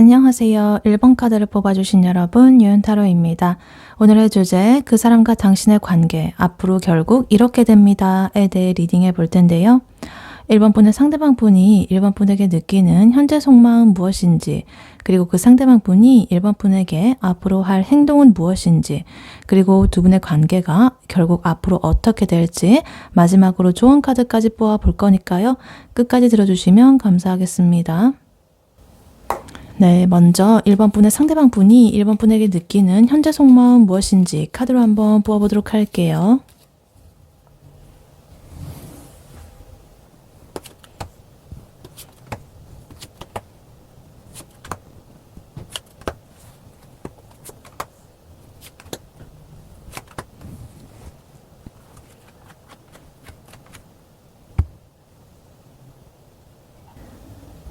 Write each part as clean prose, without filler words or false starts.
안녕하세요. 1번 카드를 뽑아주신 여러분, 유은타로입니다. 오늘의 주제, 그 사람과 당신의 관계, 앞으로 결국 이렇게 됩니다에 대해 리딩해 볼 텐데요. 1번 분의 상대방 분이 1번 분에게 느끼는 현재 속마음 무엇인지, 그리고 그 상대방 분이 1번 분에게 앞으로 할 행동은 무엇인지, 그리고 두 분의 관계가 결국 앞으로 어떻게 될지 마지막으로 조언 카드까지 뽑아 볼 거니까요. 끝까지 들어주시면 감사하겠습니다. 네, 먼저 1번 분의 상대방 분이 1번 분에게 느끼는 현재 속마음 무엇인지 카드로 한번 뽑아보도록 할게요.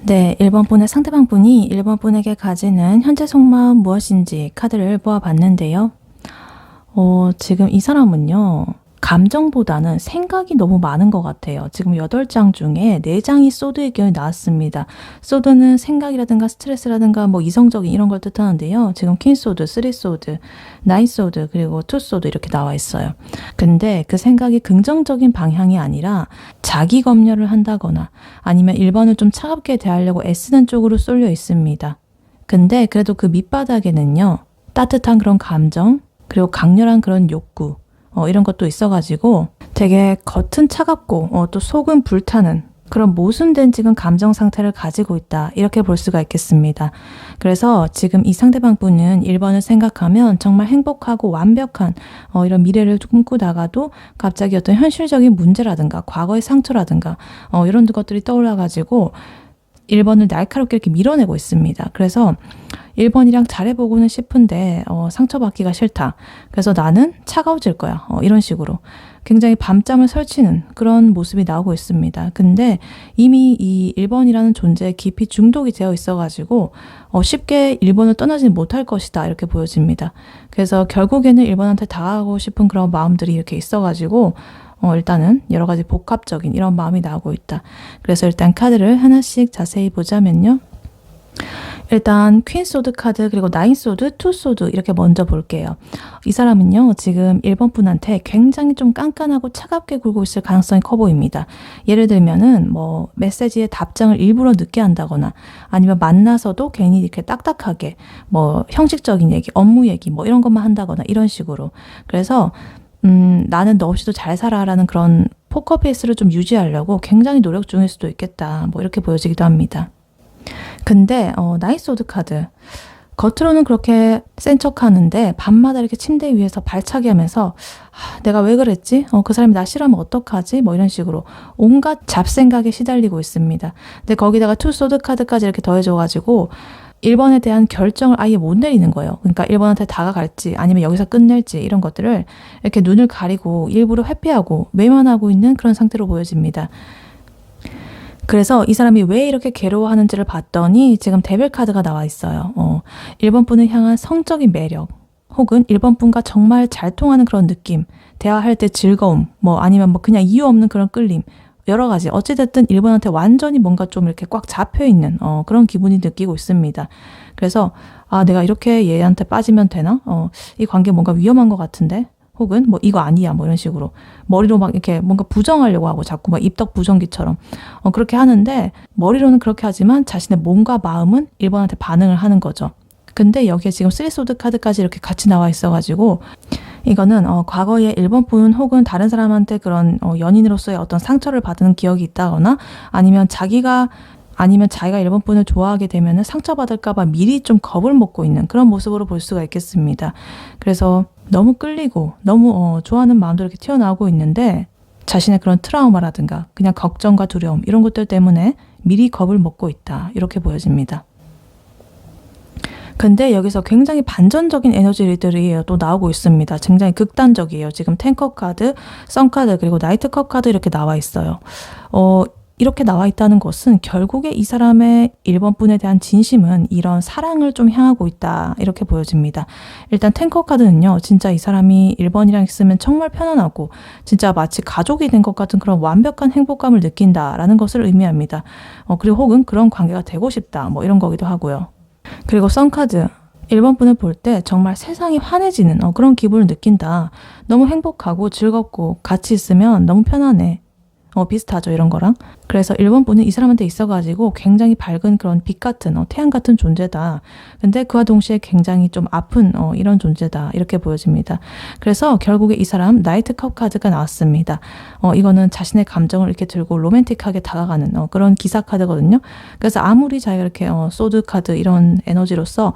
네, 1번 분의 상대방 분이 1번 분에게 가지는 현재 속마음 무엇인지 카드를 보아봤는데요. 지금 이 사람은요, 감정보다는 생각이 너무 많은 것 같아요. 지금 8장 중에 4장이 소드의 경우에 나왔습니다. 소드는 생각이라든가 스트레스라든가 뭐 이성적인 이런 걸 뜻하는데요. 지금 퀸소드, 3소드, 9소드, 그리고 2소드 이렇게 나와 있어요. 근데 그 생각이 긍정적인 방향이 아니라 자기 검열을 한다거나 아니면 1번을 좀 차갑게 대하려고 애쓰는 쪽으로 쏠려 있습니다. 근데 그래도 그 밑바닥에는요, 따뜻한 그런 감정, 그리고 강렬한 그런 욕구, 이런 것도 있어가지고 되게 겉은 차갑고 또 속은 불타는 그런 모순된 지금 감정 상태를 가지고 있다, 이렇게 볼 수가 있겠습니다. 그래서 지금 이 상대방 분은 1번을 생각하면 정말 행복하고 완벽한 이런 미래를 꿈꾸다가도 갑자기 어떤 현실적인 문제라든가 과거의 상처라든가 이런 것들이 떠올라가지고 1번을 날카롭게 이렇게 밀어내고 있습니다. 그래서 1번이랑 잘해보고는 싶은데 상처받기가 싫다. 그래서 나는 차가워질 거야. 이런 식으로 굉장히 밤잠을 설치는 그런 모습이 나오고 있습니다. 근데 이미 이 1번이라는 존재에 깊이 중독이 되어 있어가지고 쉽게 1번을 떠나지 못할 것이다, 이렇게 보여집니다. 그래서 결국에는 1번한테 다가가고 싶은 그런 마음들이 이렇게 있어가지고 일단은 여러 가지 복합적인 이런 마음이 나오고 있다. 그래서 일단 카드를 하나씩 자세히 보자면요. 일단 퀸소드 카드, 그리고 9소드, 2소드 이렇게 먼저 볼게요. 이 사람은요, 지금 1번 분한테 굉장히 좀 깐깐하고 차갑게 굴고 있을 가능성이 커 보입니다. 예를 들면은 뭐 메시지의 답장을 일부러 늦게 한다거나 아니면 만나서도 괜히 이렇게 딱딱하게 뭐 형식적인 얘기, 업무 얘기 뭐 이런 것만 한다거나 이런 식으로. 그래서 나는 너 없이도 잘 살아라는 그런 포커페이스를 좀 유지하려고 굉장히 노력 중일 수도 있겠다, 뭐 이렇게 보여지기도 합니다. 근데 나이소드 카드, 겉으로는 그렇게 센 척하는데 밤마다 이렇게 침대 위에서 발차기 하면서 내가 왜 그랬지? 그 사람이 나 싫어하면 어떡하지? 뭐 이런 식으로 온갖 잡생각에 시달리고 있습니다. 근데 거기다가 투소드 카드까지 이렇게 더해줘가지고 1번에 대한 결정을 아예 못 내리는 거예요. 그러니까 1번한테 다가갈지 아니면 여기서 끝낼지 이런 것들을 이렇게 눈을 가리고 일부러 회피하고 외면하고 있는 그런 상태로 보여집니다. 그래서 이 사람이 왜 이렇게 괴로워하는지를 봤더니 지금 데빌 카드가 나와 있어요. 1번 분을 향한 성적인 매력, 혹은 1번 분과 정말 잘 통하는 그런 느낌, 대화할 때 즐거움, 뭐 아니면 뭐 그냥 이유 없는 그런 끌림, 여러 가지 어찌됐든 1번한테 완전히 뭔가 좀 이렇게 꽉 잡혀있는 그런 기분이 느끼고 있습니다. 그래서 내가 이렇게 얘한테 빠지면 되나? 이 관계 뭔가 위험한 것 같은데? 혹은 뭐 이거 아니야, 뭐 이런 식으로 머리로 막 이렇게 뭔가 부정하려고 하고 자꾸 막 입덕 부정기처럼 그렇게 하는데 머리로는 그렇게 하지만 자신의 몸과 마음은 1번한테 반응을 하는 거죠. 근데 여기에 지금 3소드 카드까지 이렇게 같이 나와 있어가지고 이거는 과거에 1번 분 혹은 다른 사람한테 그런 연인으로서의 어떤 상처를 받은 기억이 있다거나 아니면 자기가 1번 분을 좋아하게 되면 상처받을까봐 미리 좀 겁을 먹고 있는 그런 모습으로 볼 수가 있겠습니다. 그래서 너무 끌리고 너무 좋아하는 마음도 이렇게 튀어나오고 있는데 자신의 그런 트라우마라든가 그냥 걱정과 두려움 이런 것들 때문에 미리 겁을 먹고 있다, 이렇게 보여집니다. 근데 여기서 굉장히 반전적인 에너지들이 또 나오고 있습니다. 굉장히 극단적이에요. 지금 텐컵 카드, 선 카드, 그리고 나이트 컵 카드 이렇게 나와 있어요. 이렇게 나와 있다는 것은 결국에 이 사람의 1번 분에 대한 진심은 이런 사랑을 좀 향하고 있다, 이렇게 보여집니다. 일단 텐컵 카드는요, 진짜 이 사람이 1번이랑 있으면 정말 편안하고 진짜 마치 가족이 된 것 같은 그런 완벽한 행복감을 느낀다라는 것을 의미합니다. 그리고 혹은 그런 관계가 되고 싶다, 뭐 이런 거기도 하고요. 그리고 썬카드 1번 분을 볼 때 정말 세상이 환해지는 그런 기분을 느낀다. 너무 행복하고 즐겁고 같이 있으면 너무 편하네. 비슷하죠, 이런 거랑. 그래서 1번 분은 이 사람한테 있어가지고 굉장히 밝은 그런 빛 같은, 태양 같은 존재다. 근데 그와 동시에 굉장히 좀 아픈, 이런 존재다. 이렇게 보여집니다. 그래서 결국에 이 사람, 나이트 컵 카드가 나왔습니다. 이거는 자신의 감정을 이렇게 들고 로맨틱하게 다가가는, 그런 기사 카드거든요. 그래서 아무리 자기가 이렇게, 소드 카드 이런 에너지로서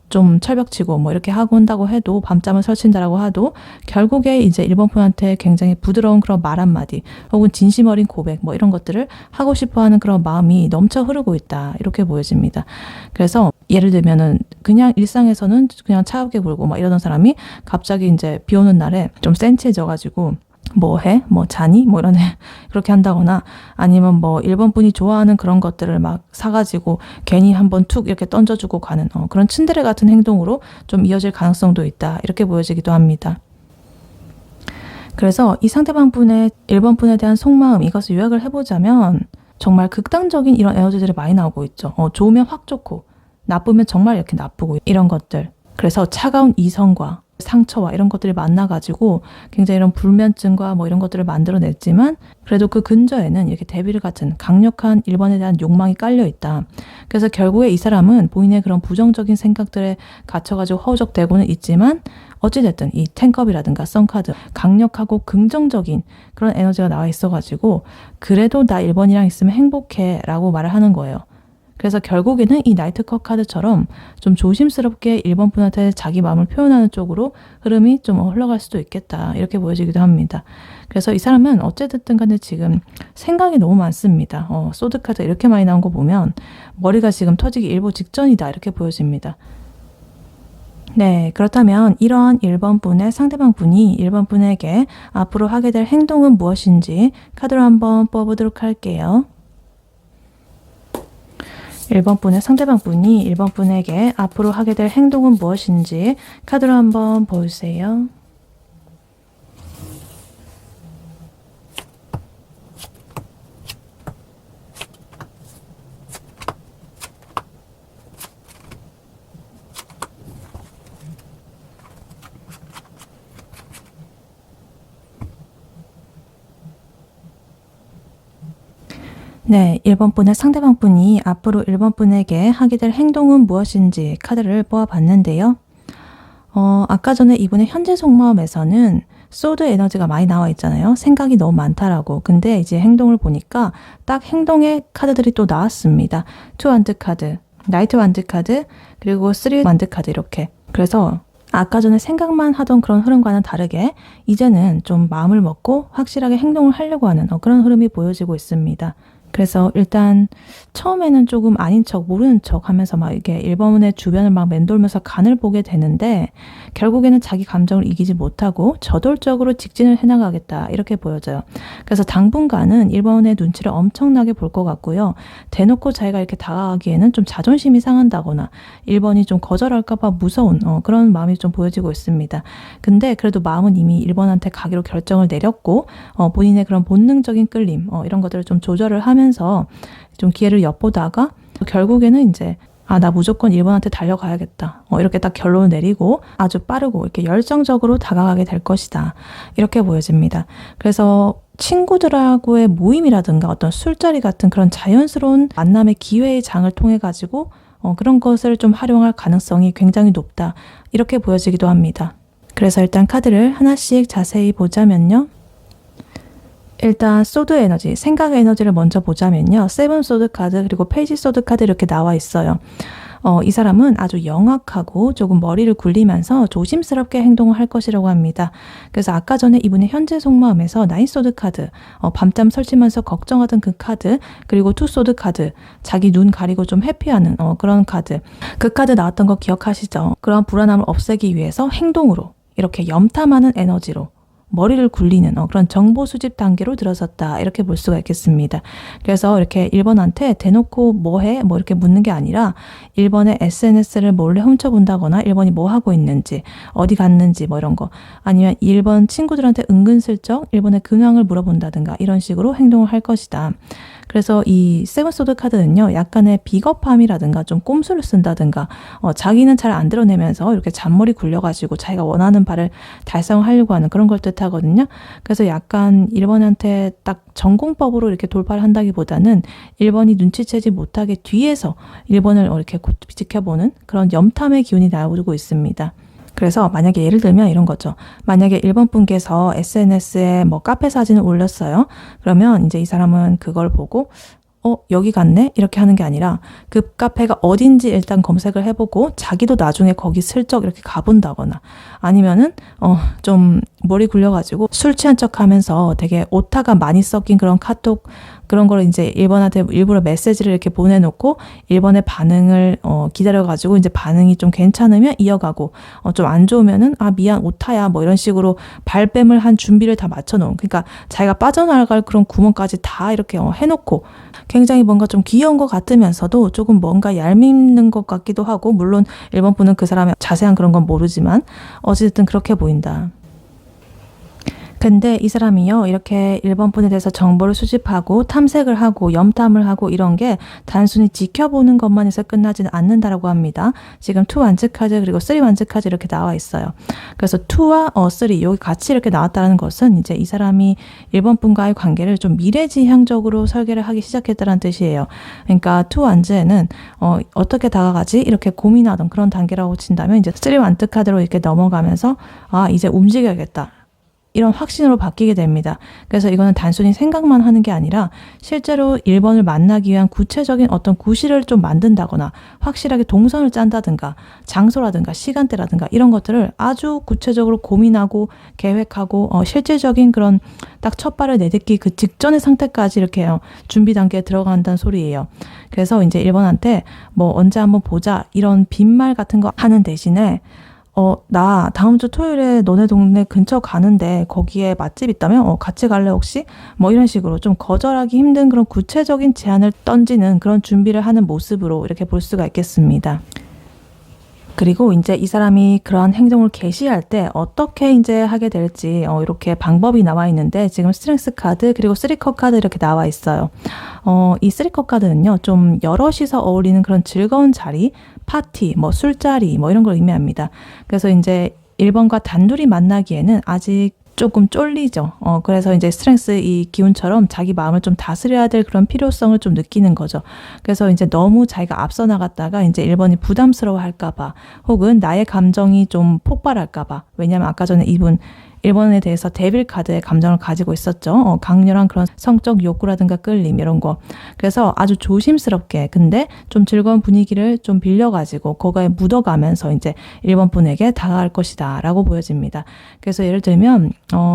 좀 철벽치고 뭐 이렇게 하고 온다고 해도 밤잠을 설친다라고 해도 결국에 이제 1번 분한테 굉장히 부드러운 그런 말 한마디 혹은 진심 어린 고백 뭐 이런 것들을 하고 싶어 하는 그런 마음이 넘쳐 흐르고 있다. 이렇게 보여집니다. 그래서 예를 들면은 그냥 일상에서는 그냥 차갑게 굴고 막 이러던 사람이 갑자기 이제 비 오는 날에 좀 센치해져가지고 뭐 해? 뭐 자니? 뭐 이런 그렇게 한다거나 아니면 뭐 1번 분이 좋아하는 그런 것들을 막 사가지고 괜히 한번 툭 이렇게 던져주고 가는 그런 츤데레 같은 행동으로 좀 이어질 가능성도 있다. 이렇게 보여지기도 합니다. 그래서 이 상대방 분의 1번 분에 대한 속마음 이것을 요약을 해보자면 정말 극단적인 이런 에너지들이 많이 나오고 있죠. 좋으면 확 좋고 나쁘면 정말 이렇게 나쁘고 이런 것들. 그래서 차가운 이성과 상처와 이런 것들이 만나가지고 굉장히 이런 불면증과 뭐 이런 것들을 만들어냈지만 그래도 그 근저에는 이렇게 데빌 같은 강력한 1번에 대한 욕망이 깔려있다. 그래서 결국에 이 사람은 본인의 그런 부정적인 생각들에 갇혀가지고 허우적대고는 있지만 어찌됐든 이 텐컵이라든가 썬카드 강력하고 긍정적인 그런 에너지가 나와 있어가지고 그래도 나 1번이랑 있으면 행복해 라고 말을 하는 거예요. 그래서 결국에는 이 나이트컵 카드처럼 좀 조심스럽게 1번 분한테 자기 마음을 표현하는 쪽으로 흐름이 좀 흘러갈 수도 있겠다. 이렇게 보여지기도 합니다. 그래서 이 사람은 어쨌든 간에 지금 생각이 너무 많습니다. 소드 카드 이렇게 많이 나온 거 보면 머리가 지금 터지기 일보 직전이다. 이렇게 보여집니다. 네, 그렇다면 이러한 1번 분의 상대방 분이 1번 분에게 앞으로 하게 될 행동은 무엇인지 카드로 한번 뽑아보도록 할게요. 1번 분의 상대방 분이 1번 분에게 앞으로 하게 될 행동은 무엇인지 카드로 한번 보여주세요. 네, 1번 분의 상대방 분이 앞으로 1번 분에게 하게 될 행동은 무엇인지 카드를 뽑아봤는데요. 아까 전에 이분의 현재 속마음에서는 소드 에너지가 많이 나와 있잖아요. 생각이 너무 많다라고. 근데 이제 행동을 보니까 딱 행동의 카드들이 또 나왔습니다. 2 완드 카드, 나이트 완드 카드, 그리고 3 완드 카드 이렇게. 그래서 아까 전에 생각만 하던 그런 흐름과는 다르게 이제는 좀 마음을 먹고 확실하게 행동을 하려고 하는 그런 흐름이 보여지고 있습니다. 그래서 일단 처음에는 조금 아닌 척 모르는 척 하면서 막 이게 1번의 주변을 막 맴돌면서 간을 보게 되는데 결국에는 자기 감정을 이기지 못하고 저돌적으로 직진을 해나가겠다 이렇게 보여져요. 그래서 당분간은 1번의 눈치를 엄청나게 볼 것 같고요. 대놓고 자기가 이렇게 다가가기에는 좀 자존심이 상한다거나 1번이 좀 거절할까 봐 무서운 그런 마음이 좀 보여지고 있습니다. 근데 그래도 마음은 이미 1번한테 가기로 결정을 내렸고 본인의 그런 본능적인 끌림 이런 것들을 좀 조절을 하면서 좀 기회를 엿보다가 결국에는 이제 나 무조건 1번한테 달려가야겠다. 이렇게 딱 결론을 내리고 아주 빠르고 이렇게 열정적으로 다가가게 될 것이다. 이렇게 보여집니다. 그래서 친구들하고의 모임이라든가 어떤 술자리 같은 그런 자연스러운 만남의 기회의 장을 통해 가지고 그런 것을 좀 활용할 가능성이 굉장히 높다. 이렇게 보여지기도 합니다. 그래서 일단 카드를 하나씩 자세히 보자면요. 일단 소드 에너지, 생각의 에너지를 먼저 보자면요. 7 소드 카드 그리고 페이지 소드 카드 이렇게 나와 있어요. 이 사람은 아주 영악하고 조금 머리를 굴리면서 조심스럽게 행동을 할 것이라고 합니다. 그래서 아까 전에 이분의 현재 속마음에서 9 소드 카드, 밤잠 설치면서 걱정하던 그 카드, 그리고 2 소드 카드, 자기 눈 가리고 좀 회피하는 그런 카드. 그 카드 나왔던 거 기억하시죠? 그런 불안함을 없애기 위해서 행동으로 이렇게 염탐하는 에너지로 머리를 굴리는 그런 정보 수집 단계로 들어섰다. 이렇게 볼 수가 있겠습니다. 그래서 이렇게 1번한테 대놓고 뭐 해? 뭐 이렇게 묻는 게 아니라 1번의 SNS를 몰래 훔쳐본다거나 1번이 뭐 하고 있는지, 어디 갔는지 뭐 이런 거, 아니면 1번 친구들한테 은근슬쩍 1번의 근황을 물어본다든가 이런 식으로 행동을 할 것이다. 그래서 이 세븐소드 카드는요, 약간의 비겁함이라든가 좀 꼼수를 쓴다든가 자기는 잘 안 드러내면서 이렇게 잔머리 굴려가지고 자기가 원하는 바를 달성하려고 하는 그런 걸 뜻하거든요. 그래서 약간 1번한테 딱 전공법으로 이렇게 돌파를 한다기보다는 1번이 눈치채지 못하게 뒤에서 1번을 이렇게 지켜보는 그런 염탐의 기운이 나오고 있습니다. 그래서 만약에 예를 들면 이런 거죠. 만약에 1번 분께서 SNS에 뭐 카페 사진을 올렸어요. 그러면 이제 이 사람은 그걸 보고 여기 갔네? 이렇게 하는 게 아니라 그 카페가 어딘지 일단 검색을 해보고 자기도 나중에 거기 슬쩍 이렇게 가본다거나, 아니면은 좀 머리 굴려가지고 술 취한 척 하면서 되게 오타가 많이 섞인 그런 카톡, 그런 걸 이제 1번한테 일부러 메시지를 이렇게 보내놓고 1번의 반응을 기다려가지고 이제 반응이 좀 괜찮으면 이어가고, 좀 안 좋으면은 미안 오타야 뭐 이런 식으로 발뺌을 한 준비를 다 맞춰놓은, 그러니까 자기가 빠져나갈 그런 구멍까지 다 이렇게 해놓고 굉장히 뭔가 좀 귀여운 것 같으면서도 조금 뭔가 얄밉는 것 같기도 하고, 물론 1번 분은 그 사람의 자세한 그런 건 모르지만 어쨌든 그렇게 보인다. 근데 이 사람이요, 이렇게 1번 분에 대해서 정보를 수집하고 탐색을 하고 염탐을 하고 이런 게 단순히 지켜보는 것만 해서 끝나지는 않는다라고 합니다. 지금 2 완즈 카드 그리고 3 완즈 카드 이렇게 나와 있어요. 그래서 2와 3 여기 같이 이렇게 나왔다는 것은 이제 이 사람이 1번 분과의 관계를 좀 미래지향적으로 설계를 하기 시작했다는 뜻이에요. 그러니까 2 완즈에는 어떻게 다가가지 이렇게 고민하던 그런 단계라고 친다면, 이제 3 완즈 카드로 이렇게 넘어가면서 이제 움직여야겠다, 이런 확신으로 바뀌게 됩니다. 그래서 이거는 단순히 생각만 하는 게 아니라 실제로 1번을 만나기 위한 구체적인 어떤 구실을 좀 만든다거나 확실하게 동선을 짠다든가 장소라든가 시간대라든가 이런 것들을 아주 구체적으로 고민하고 계획하고 실질적인 그런 딱 첫 발을 내딛기 그 직전의 상태까지 이렇게 준비 단계에 들어간다는 소리예요. 그래서 이제 1번한테 뭐 언제 한번 보자 이런 빈말 같은 거 하는 대신에 나 다음 주 토요일에 너네 동네 근처 가는데 거기에 맛집 있다면 같이 갈래 혹시? 뭐 이런 식으로 좀 거절하기 힘든 그런 구체적인 제안을 던지는 그런 준비를 하는 모습으로 이렇게 볼 수가 있겠습니다. 그리고 이제 이 사람이 그런 행동을 개시할 때 어떻게 이제 하게 될지 이렇게 방법이 나와 있는데, 지금 스트렝스 카드 그리고 3컵 카드 이렇게 나와 있어요. 이 3컵 카드는요, 좀 여럿이서 어울리는 그런 즐거운 자리, 파티, 뭐 술자리 뭐 이런 걸 의미합니다. 그래서 이제 1번과 단둘이 만나기에는 아직 조금 쫄리죠. 그래서 이제 스트렝스 이 기운처럼 자기 마음을 좀 다스려야 될 그런 필요성을 좀 느끼는 거죠. 그래서 이제 너무 자기가 앞서 나갔다가 이제 1번이 부담스러워 할까봐, 혹은 나의 감정이 좀 폭발할까봐, 왜냐면 아까 전에 이분 1번에 대해서 데빌 카드의 감정을 가지고 있었죠. 강렬한 그런 성적 욕구라든가 끌림 이런 거. 그래서 아주 조심스럽게 근데 좀 즐거운 분위기를 좀 빌려가지고 거기에 묻어가면서 이제 1번 분에게 다가갈 것이다 라고 보여집니다. 그래서 예를 들면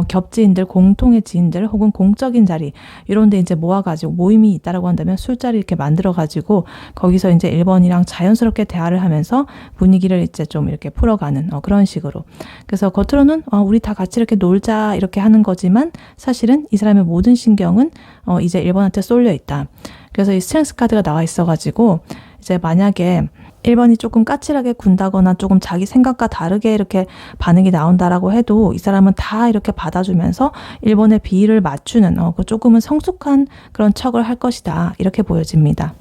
겹지인들, 공통의 지인들 혹은 공적인 자리 이런 데 이제 모아가지고 모임이 있다라고 한다면 술자리 이렇게 만들어가지고 거기서 이제 1번이랑 자연스럽게 대화를 하면서 분위기를 이제 좀 이렇게 풀어가는 그런 식으로. 그래서 겉으로는 우리 다 같이 이렇게 놀자 이렇게 하는 거지만 사실은 이 사람의 모든 신경은 이제 1번한테 쏠려 있다. 그래서 이 스트렝스 카드가 나와 있어가지고 이제 만약에 1번이 조금 까칠하게 군다거나 조금 자기 생각과 다르게 이렇게 반응이 나온다라고 해도 이 사람은 다 이렇게 받아주면서 1번의 비위를 맞추는 그 조금은 성숙한 그런 척을 할 것이다 이렇게 보여집니다.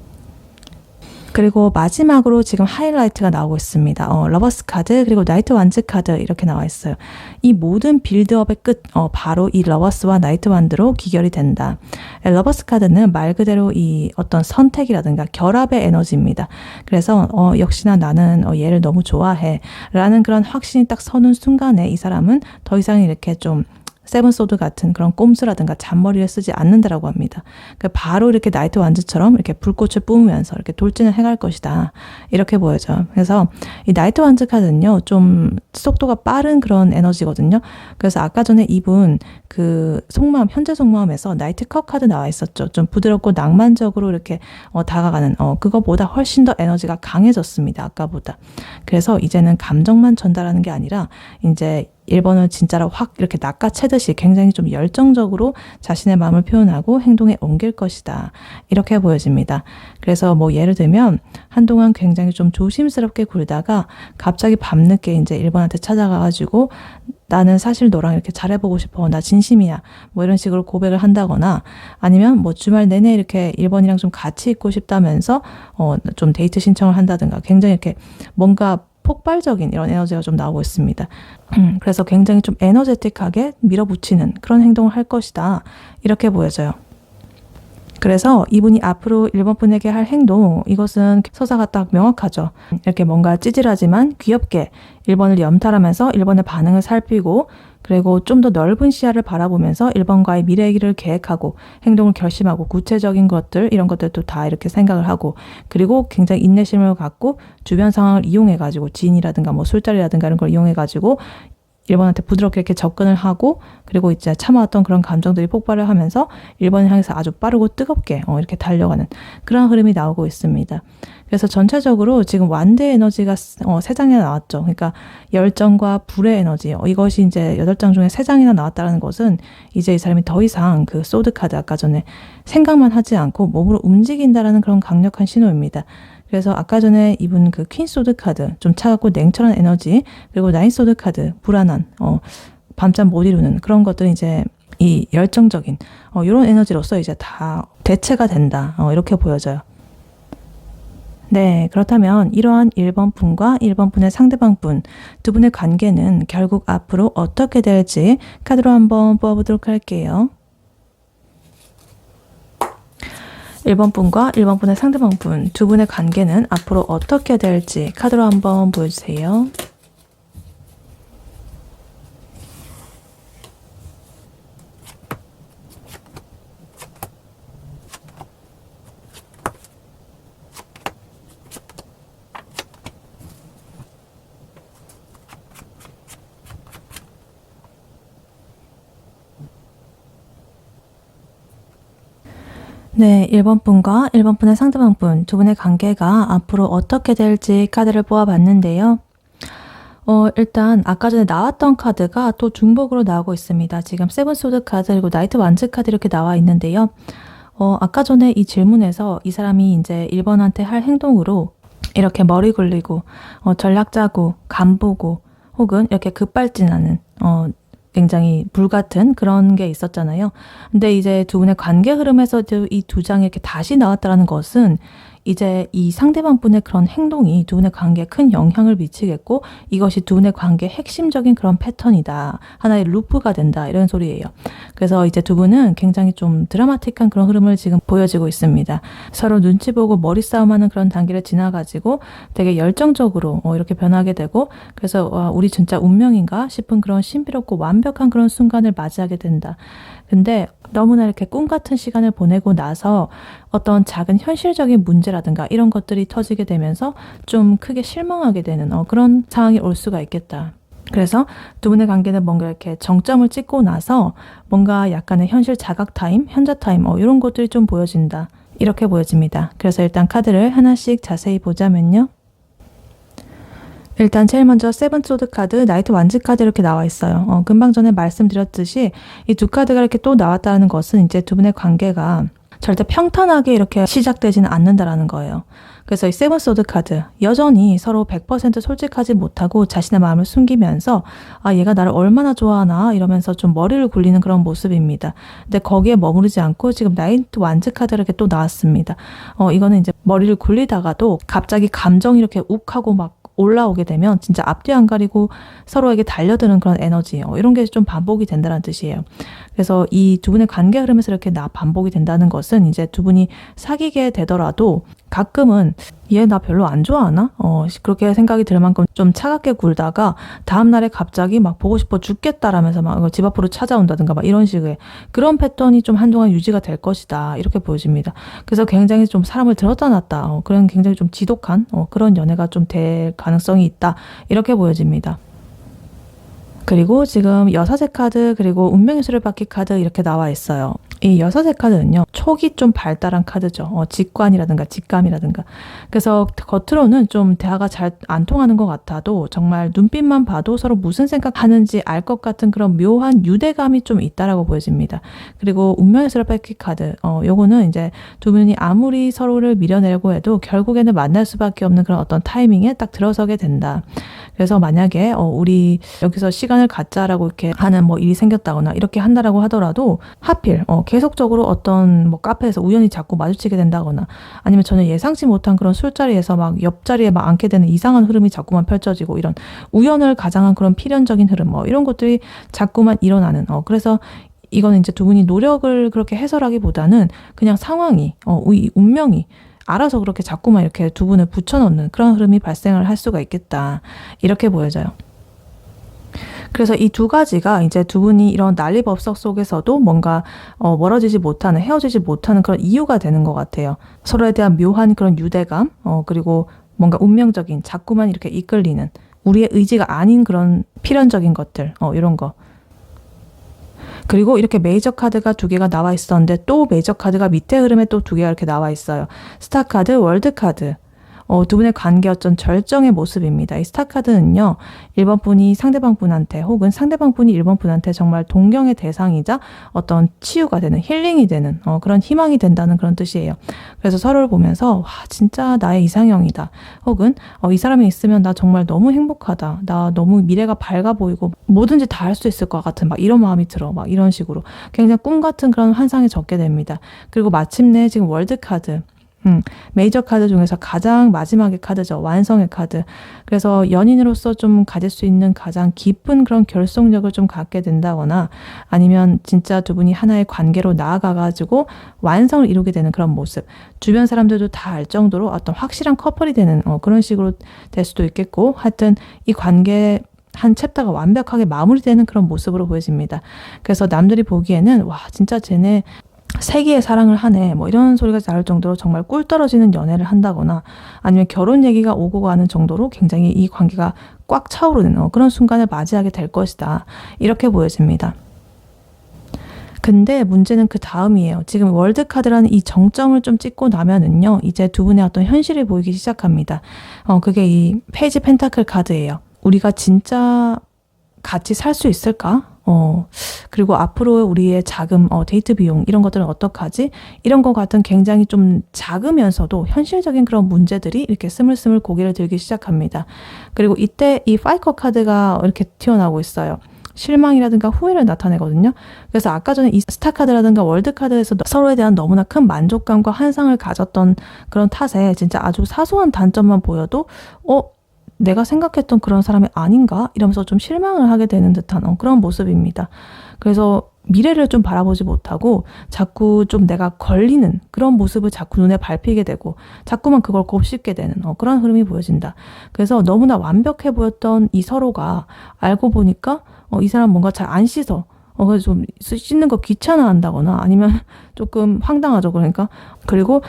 그리고 마지막으로 지금 하이라이트가 나오고 있습니다. 러버스 카드 그리고 나이트 완즈 카드 이렇게 나와 있어요. 이 모든 빌드업의 끝 바로 이 러버스와 나이트 완드로 기결이 된다. 러버스 카드는 말 그대로 이 어떤 선택이라든가 결합의 에너지입니다. 그래서 역시나 나는 얘를 너무 좋아해 라는 그런 확신이 딱 서는 순간에 이 사람은 더 이상 이렇게 좀 세븐소드 같은 그런 꼼수라든가 잔머리를 쓰지 않는다라고 합니다. 바로 이렇게 나이트 완즈처럼 이렇게 불꽃을 뿜으면서 이렇게 돌진을 해갈 것이다. 이렇게 보여져요. 그래서 이 나이트 완즈 카드는요, 좀 속도가 빠른 그런 에너지거든요. 그래서 아까 전에 이분 그 속마음, 현재 속마음에서 나이트 컵 카드 나와 있었죠. 좀 부드럽고 낭만적으로 이렇게 다가가는 그거보다 훨씬 더 에너지가 강해졌습니다. 아까보다. 그래서 이제는 감정만 전달하는 게 아니라 이제 1번은 진짜로 확 이렇게 낚아채듯이 굉장히 좀 열정적으로 자신의 마음을 표현하고 행동에 옮길 것이다. 이렇게 보여집니다. 그래서 뭐 예를 들면 한동안 굉장히 좀 조심스럽게 굴다가 갑자기 밤늦게 이제 1번한테 찾아가가지고 나는 사실 너랑 이렇게 잘해보고 싶어. 나 진심이야. 뭐 이런 식으로 고백을 한다거나 아니면 뭐 주말 내내 이렇게 1번이랑 좀 같이 있고 싶다면서 좀 데이트 신청을 한다든가 굉장히 이렇게 뭔가 폭발적인 이런 에너지가 좀 나오고 있습니다. 그래서 굉장히 좀 에너제틱하게 밀어붙이는 그런 행동을 할 것이다. 이렇게 보여져요. 그래서 이분이 앞으로 1번 분에게 할 행동, 이것은 서사가 딱 명확하죠. 이렇게 뭔가 찌질하지만 귀엽게 1번을 염탈하면서 1번의 반응을 살피고 그리고 좀 더 넓은 시야를 바라보면서 1번과의 미래 길을 계획하고 행동을 결심하고 구체적인 것들 이런 것들도 다 이렇게 생각을 하고 그리고 굉장히 인내심을 갖고 주변 상황을 이용해가지고 지인이라든가 뭐 술자리라든가 이런 걸 이용해가지고 1번한테 부드럽게 이렇게 접근을 하고 그리고 이제 참아왔던 그런 감정들이 폭발을 하면서 1번을 향해서 아주 빠르고 뜨겁게 이렇게 달려가는 그런 흐름이 나오고 있습니다. 그래서 전체적으로 지금 완대 에너지가 3장이나 나왔죠. 그러니까 열정과 불의 에너지 이것이 이제 8장 중에 3장이나 나왔다는 것은 이제 이 사람이 더 이상 그 소드 카드 아까 전에 생각만 하지 않고 몸으로 움직인다라는 그런 강력한 신호입니다. 그래서 아까 전에 입은 그 퀸 소드 카드 좀 차갑고 냉철한 에너지 그리고 나인 소드 카드 불안한 밤잠 못 이루는 그런 것들은 이제 이 열정적인 이런 에너지로서 이제 다 대체가 된다 이렇게 보여져요. 네, 그렇다면 이러한 1번 분과 1번 분의 상대방 분 두 분의 관계는 결국 앞으로 어떻게 될지 카드로 한번 뽑아보도록 할게요. 1번 분과 1번 분의 상대방 분 두 분의 관계는 앞으로 어떻게 될지 카드로 한번 보여주세요. 네, 1번 분과 1번 분의 상대방 분 두 분의 관계가 앞으로 어떻게 될지 카드를 뽑아봤는데요. 일단 아까 전에 나왔던 카드가 또 중복으로 나오고 있습니다. 지금 세븐 소드 카드 그리고 나이트 완즈 카드 이렇게 나와 있는데요. 아까 전에 이 질문에서 이 사람이 이제 1번한테 할 행동으로 이렇게 머리 굴리고 전략 짜고 간보고 혹은 이렇게 급발진하는 굉장히 불같은 그런 게 있었잖아요. 근데 이제 두 분의 관계 흐름에서도 이 2장이 이렇게 다시 나왔다는 것은 이제 이 상대방 분의 그런 행동이 두 분의 관계에 큰 영향을 미치겠고 이것이 두 분의 관계의 핵심적인 그런 패턴이다. 하나의 루프가 된다. 이런 소리예요. 그래서 이제 두 분은 굉장히 좀 드라마틱한 그런 흐름을 지금 보여지고 있습니다. 서로 눈치 보고 머리 싸움하는 그런 단계를 지나가지고 되게 열정적으로 이렇게 변하게 되고 그래서 와, 우리 진짜 운명인가 싶은 그런 신비롭고 완벽한 그런 순간을 맞이하게 된다. 근데 너무나 이렇게 꿈 같은 시간을 보내고 나서 어떤 작은 현실적인 문제라든가 이런 것들이 터지게 되면서 좀 크게 실망하게 되는 그런 상황이 올 수가 있겠다. 그래서 두 분의 관계는 뭔가 이렇게 정점을 찍고 나서 뭔가 약간의 현실 자각 타임, 현자 타임 이런 것들이 좀 보여진다. 이렇게 보여집니다. 그래서 일단 카드를 하나씩 자세히 보자면요. 일단 제일 먼저 세븐 소드 카드, 나이트 완즈 카드 이렇게 나와 있어요. 금방 전에 말씀드렸듯이 이 두 카드가 이렇게 또 나왔다는 것은 이제 두 분의 관계가 절대 평탄하게 이렇게 시작되지는 않는다라는 거예요. 그래서 이 세븐 소드 카드, 여전히 서로 100% 솔직하지 못하고 자신의 마음을 숨기면서 얘가 나를 얼마나 좋아하나 이러면서 좀 머리를 굴리는 그런 모습입니다. 근데 거기에 머무르지 않고 지금 나이트 완즈 카드가 이렇게 또 나왔습니다. 이거는 이제 머리를 굴리다가도 갑자기 감정이 이렇게 욱하고 막 올라오게 되면 진짜 앞뒤 안 가리고 서로에게 달려드는 그런 에너지 이런 게 좀 반복이 된다는 뜻이에요. 그래서 이 두 분의 관계 흐름에서 이렇게 반복이 된다는 것은 이제 두 분이 사귀게 되더라도 가끔은 얘 나 별로 안 좋아하나? 그렇게 생각이 들 만큼 좀 차갑게 굴다가 다음날에 갑자기 막 보고 싶어 죽겠다라면서 막 집 앞으로 찾아온다든가 막 이런 식의 그런 패턴이 좀 한동안 유지가 될 것이다. 이렇게 보여집니다. 그래서 굉장히 좀 사람을 들었다 놨다. 그런 굉장히 좀 지독한 그런 연애가 좀 될 가능성이 있다. 이렇게 보여집니다. 그리고 지금 여사제 카드 그리고 운명의 수레바퀴 카드 이렇게 나와 있어요. 이 여섯의 카드는요, 촉이 좀 발달한 카드죠. 직관이라든가 직감이라든가. 그래서 겉으로는 좀 대화가 잘 안 통하는 것 같아도 정말 눈빛만 봐도 서로 무슨 생각하는지 알 것 같은 그런 묘한 유대감이 좀 있다라고 보여집니다. 그리고 운명의 스라파키 카드, 요거는 이제 두 분이 아무리 서로를 밀어내려고 해도 결국에는 만날 수밖에 없는 그런 어떤 타이밍에 딱 들어서게 된다. 그래서 만약에 우리 여기서 시간을 갖자라고 이렇게 하는 뭐 일이 생겼다거나 이렇게 한다라고 하더라도 하필 계속적으로 어떤 뭐 카페에서 우연히 자꾸 마주치게 된다거나 아니면 전혀 예상치 못한 그런 술자리에서 막 옆자리에 막 앉게 되는 이상한 흐름이 자꾸만 펼쳐지고 이런 우연을 가장한 그런 필연적인 흐름 이런 것들이 자꾸만 일어나는 그래서 이거는 이제 두 분이 노력을 그렇게 해설하기보다는 그냥 상황이 이 운명이 알아서 그렇게 자꾸만 이렇게 두 분을 붙여넣는 그런 흐름이 발생을 할 수가 있겠다. 이렇게 보여져요. 그래서 이 두 가지가 이제 두 분이 이런 난리법석 속에서도 뭔가 멀어지지 못하는, 헤어지지 못하는 그런 이유가 되는 것 같아요. 서로에 대한 묘한 그런 유대감, 그리고 뭔가 운명적인, 자꾸만 이렇게 이끌리는, 우리의 의지가 아닌 그런 필연적인 것들, 이런 거. 그리고 이렇게 메이저 카드가 두 개가 나와 있었는데 또 메이저 카드가 밑에 흐름에 또 두 개가 이렇게 나와 있어요. 스타 카드, 월드 카드. 두 분의 관계 어떤 절정의 모습입니다. 이 스타 카드는요, 1번 분이 상대방 분한테 혹은 상대방 분이 1번 분한테 정말 동경의 대상이자 어떤 치유가 되는, 힐링이 되는 그런 희망이 된다는 그런 뜻이에요. 그래서 서로를 보면서 와, 진짜 나의 이상형이다. 혹은 이 사람이 있으면 나 정말 너무 행복하다. 나 너무 미래가 밝아 보이고 뭐든지 다 할 수 있을 것 같은 막 이런 마음이 들어. 막 이런 식으로 굉장히 꿈 같은 그런 환상에 젖게 됩니다. 그리고 마침내 지금 월드 카드. 메이저 카드 중에서 가장 마지막의 카드죠. 완성의 카드. 그래서 연인으로서 좀 가질 수 있는 가장 깊은 그런 결속력을 좀 갖게 된다거나 아니면 진짜 두 분이 하나의 관계로 나아가가지고 완성을 이루게 되는 그런 모습. 주변 사람들도 다 알 정도로 어떤 확실한 커플이 되는 그런 식으로 될 수도 있겠고 하여튼 이 관계 한 챕터가 완벽하게 마무리되는 그런 모습으로 보여집니다. 그래서 남들이 보기에는 와 진짜 쟤네 세기의 사랑을 하네 뭐 이런 소리가 나올 정도로 정말 꿀 떨어지는 연애를 한다거나 아니면 결혼 얘기가 오고 가는 정도로 굉장히 이 관계가 꽉 차오르는 그런 순간을 맞이하게 될 것이다. 이렇게 보여집니다. 근데 문제는 그 다음이에요. 지금 월드카드라는 이 정점을 좀 찍고 나면은요. 이제 두 분의 어떤 현실이 보이기 시작합니다. 그게 이 페이지 펜타클 카드예요. 우리가 진짜 같이 살 수 있을까? 그리고 앞으로 우리의 자금, 데이트 비용 이런 것들은 어떡하지? 이런 것 같은 굉장히 좀 작으면서도 현실적인 그런 문제들이 이렇게 스물스물 고개를 들기 시작합니다. 그리고 이때 이 파이커 카드가 이렇게 튀어나오고 있어요. 실망이라든가 후회를 나타내거든요. 그래서 아까 전에 이 스타 카드라든가 월드 카드에서 서로에 대한 너무나 큰 만족감과 환상을 가졌던 그런 탓에 진짜 아주 사소한 단점만 보여도 내가 생각했던 그런 사람이 아닌가? 이러면서 좀 실망을 하게 되는 듯한 그런 모습입니다. 그래서 미래를 좀 바라보지 못하고 자꾸 좀 내가 걸리는 그런 모습을 자꾸 눈에 밟히게 되고 자꾸만 그걸 곱씹게 되는 그런 흐름이 보여진다. 그래서 너무나 완벽해 보였던 이 서로가 알고 보니까 이 사람 뭔가 잘 안 씻어. 그래서 좀 씻는 거 귀찮아 한다거나 아니면 조금 황당하죠. 그러니까. 그리고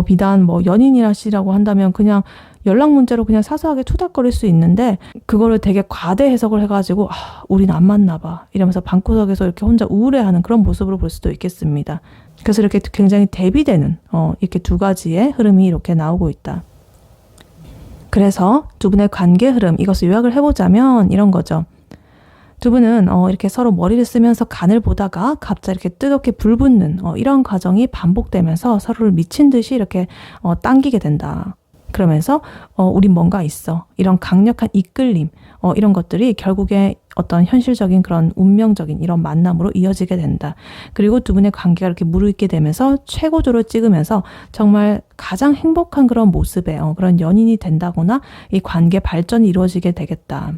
비단 뭐 연인이라시라고 한다면 그냥 연락 문제로 그냥 사소하게 투닥거릴 수 있는데 그거를 되게 과대 해석을 해가지고 우린 안 맞나 봐 이러면서 방구석에서 이렇게 혼자 우울해하는 그런 모습으로 볼 수도 있겠습니다. 그래서 이렇게 굉장히 대비되는 이렇게 두 가지의 흐름이 이렇게 나오고 있다. 그래서 두 분의 관계 흐름 이것을 요약을 해보자면 이런 거죠. 두 분은 이렇게 서로 머리를 쓰면서 간을 보다가 갑자기 이렇게 뜨겁게 불붙는 이런 과정이 반복되면서 서로를 미친 듯이 이렇게 당기게 된다. 그러면서 우린 뭔가 있어. 이런 강력한 이끌림 이런 것들이 결국에 어떤 현실적인 그런 운명적인 이런 만남으로 이어지게 된다. 그리고 두 분의 관계가 이렇게 무르익게 되면서 최고조를 찍으면서 정말 가장 행복한 그런 모습의 그런 연인이 된다거나 이 관계 발전이 이루어지게 되겠다.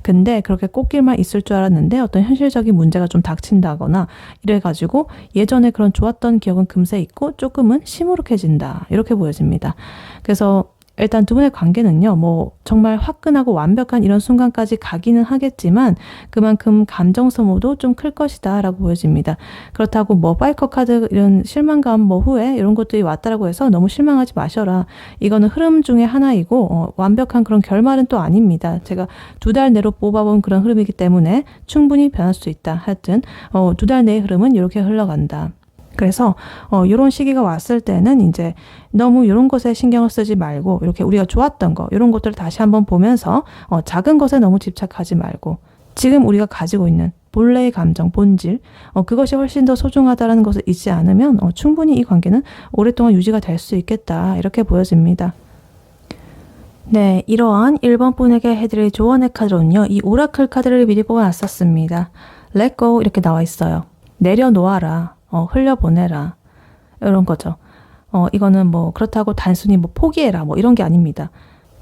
근데 그렇게 꽃길만 있을 줄 알았는데 어떤 현실적인 문제가 좀 닥친다거나 이래가지고 예전에 그런 좋았던 기억은 금세 잊고 조금은 시무룩해진다. 이렇게 보여집니다. 그래서 일단 두 분의 관계는요, 뭐 정말 화끈하고 완벽한 이런 순간까지 가기는 하겠지만 그만큼 감정 소모도 좀 클 것이다 라고 보여집니다. 그렇다고 뭐 파이커 카드 이런 실망감 뭐 후회 이런 것들이 왔다라고 해서 너무 실망하지 마셔라. 이거는 흐름 중에 하나이고 완벽한 그런 결말은 또 아닙니다. 제가 2달 내로 뽑아본 그런 흐름이기 때문에 충분히 변할 수 있다. 하여튼 2달 내의 흐름은 이렇게 흘러간다. 그래서 이런 시기가 왔을 때는 이제 너무 이런 것에 신경을 쓰지 말고 이렇게 우리가 좋았던 거 이런 것들을 다시 한번 보면서 작은 것에 너무 집착하지 말고 지금 우리가 가지고 있는 본래의 감정, 본질 그것이 훨씬 더 소중하다는 것을 잊지 않으면 충분히 이 관계는 오랫동안 유지가 될 수 있겠다 이렇게 보여집니다. 네, 이러한 1번 분에게 해드릴 조언의 카드로는요. 이 오라클 카드를 미리 뽑아놨었습니다. Let go 이렇게 나와 있어요. 내려놓아라, 흘려보내라 이런 거죠. 이거는 뭐 그렇다고 단순히 뭐 포기해라 뭐 이런 게 아닙니다.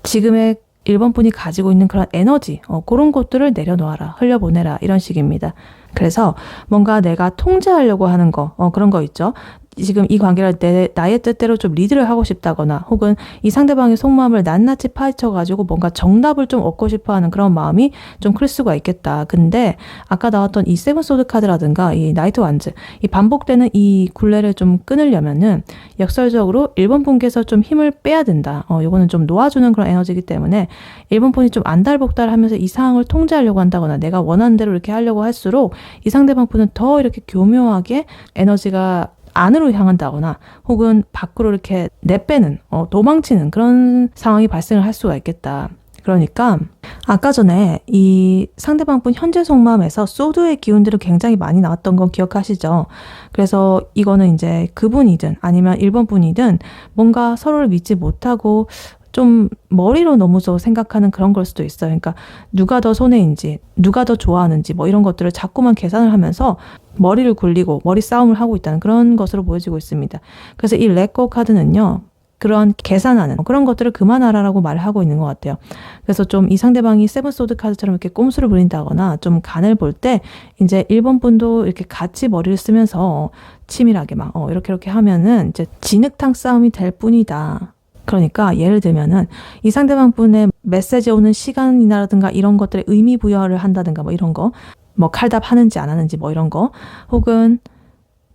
지금의 1번 분이 가지고 있는 그런 에너지 그런 것들을 내려놓아라, 흘려보내라 이런 식입니다. 그래서 뭔가 내가 통제하려고 하는 거 그런 거 있죠. 지금 이 관계를 나의 뜻대로 좀 리드를 하고 싶다거나 혹은 이 상대방의 속마음을 낱낱이 파헤쳐가지고 뭔가 정답을 좀 얻고 싶어하는 그런 마음이 좀 클 수가 있겠다. 근데 아까 나왔던 이 세븐 소드 카드라든가 이 나이트 완즈 이 반복되는 이 굴레를 좀 끊으려면은 역설적으로 1번 분께서 좀 힘을 빼야 된다. 요거는 좀 놓아주는 그런 에너지이기 때문에 1번 분이 좀 안달복달하면서 이 상황을 통제하려고 한다거나 내가 원하는 대로 이렇게 하려고 할수록 이 상대방 분은 더 이렇게 교묘하게 에너지가 안으로 향한다거나 혹은 밖으로 이렇게 내빼는 도망치는 그런 상황이 발생을 할 수가 있겠다. 그러니까 아까 전에 이 상대방 분 현재 속마음에서 소드의 기운들이 굉장히 많이 나왔던 건 기억하시죠? 그래서 이거는 이제 그분이든 아니면 1번 분이든 뭔가 서로를 믿지 못하고 좀 머리로 너무 생각하는 그런 걸 수도 있어요. 그러니까 누가 더 손해인지, 누가 더 좋아하는지 뭐 이런 것들을 자꾸만 계산을 하면서 머리를 굴리고 머리 싸움을 하고 있다는 그런 것으로 보여지고 있습니다. 그래서 이 렛고 카드는요. 그런 계산하는 그런 것들을 그만하라라고 말을 하고 있는 것 같아요. 그래서 좀 이 상대방이 세븐 소드 카드처럼 이렇게 꼼수를 부린다거나 좀 간을 볼 때 이제 1번 분도 이렇게 같이 머리를 쓰면서 치밀하게 막 이렇게 하면은 이제 진흙탕 싸움이 될 뿐이다. 그러니까 예를 들면은 이 상대방 분의 메시지 오는 시간이라든가 이런 것들에 의미 부여를 한다든가 뭐 이런 거, 뭐 칼답 하는지 안 하는지 뭐 이런 거, 혹은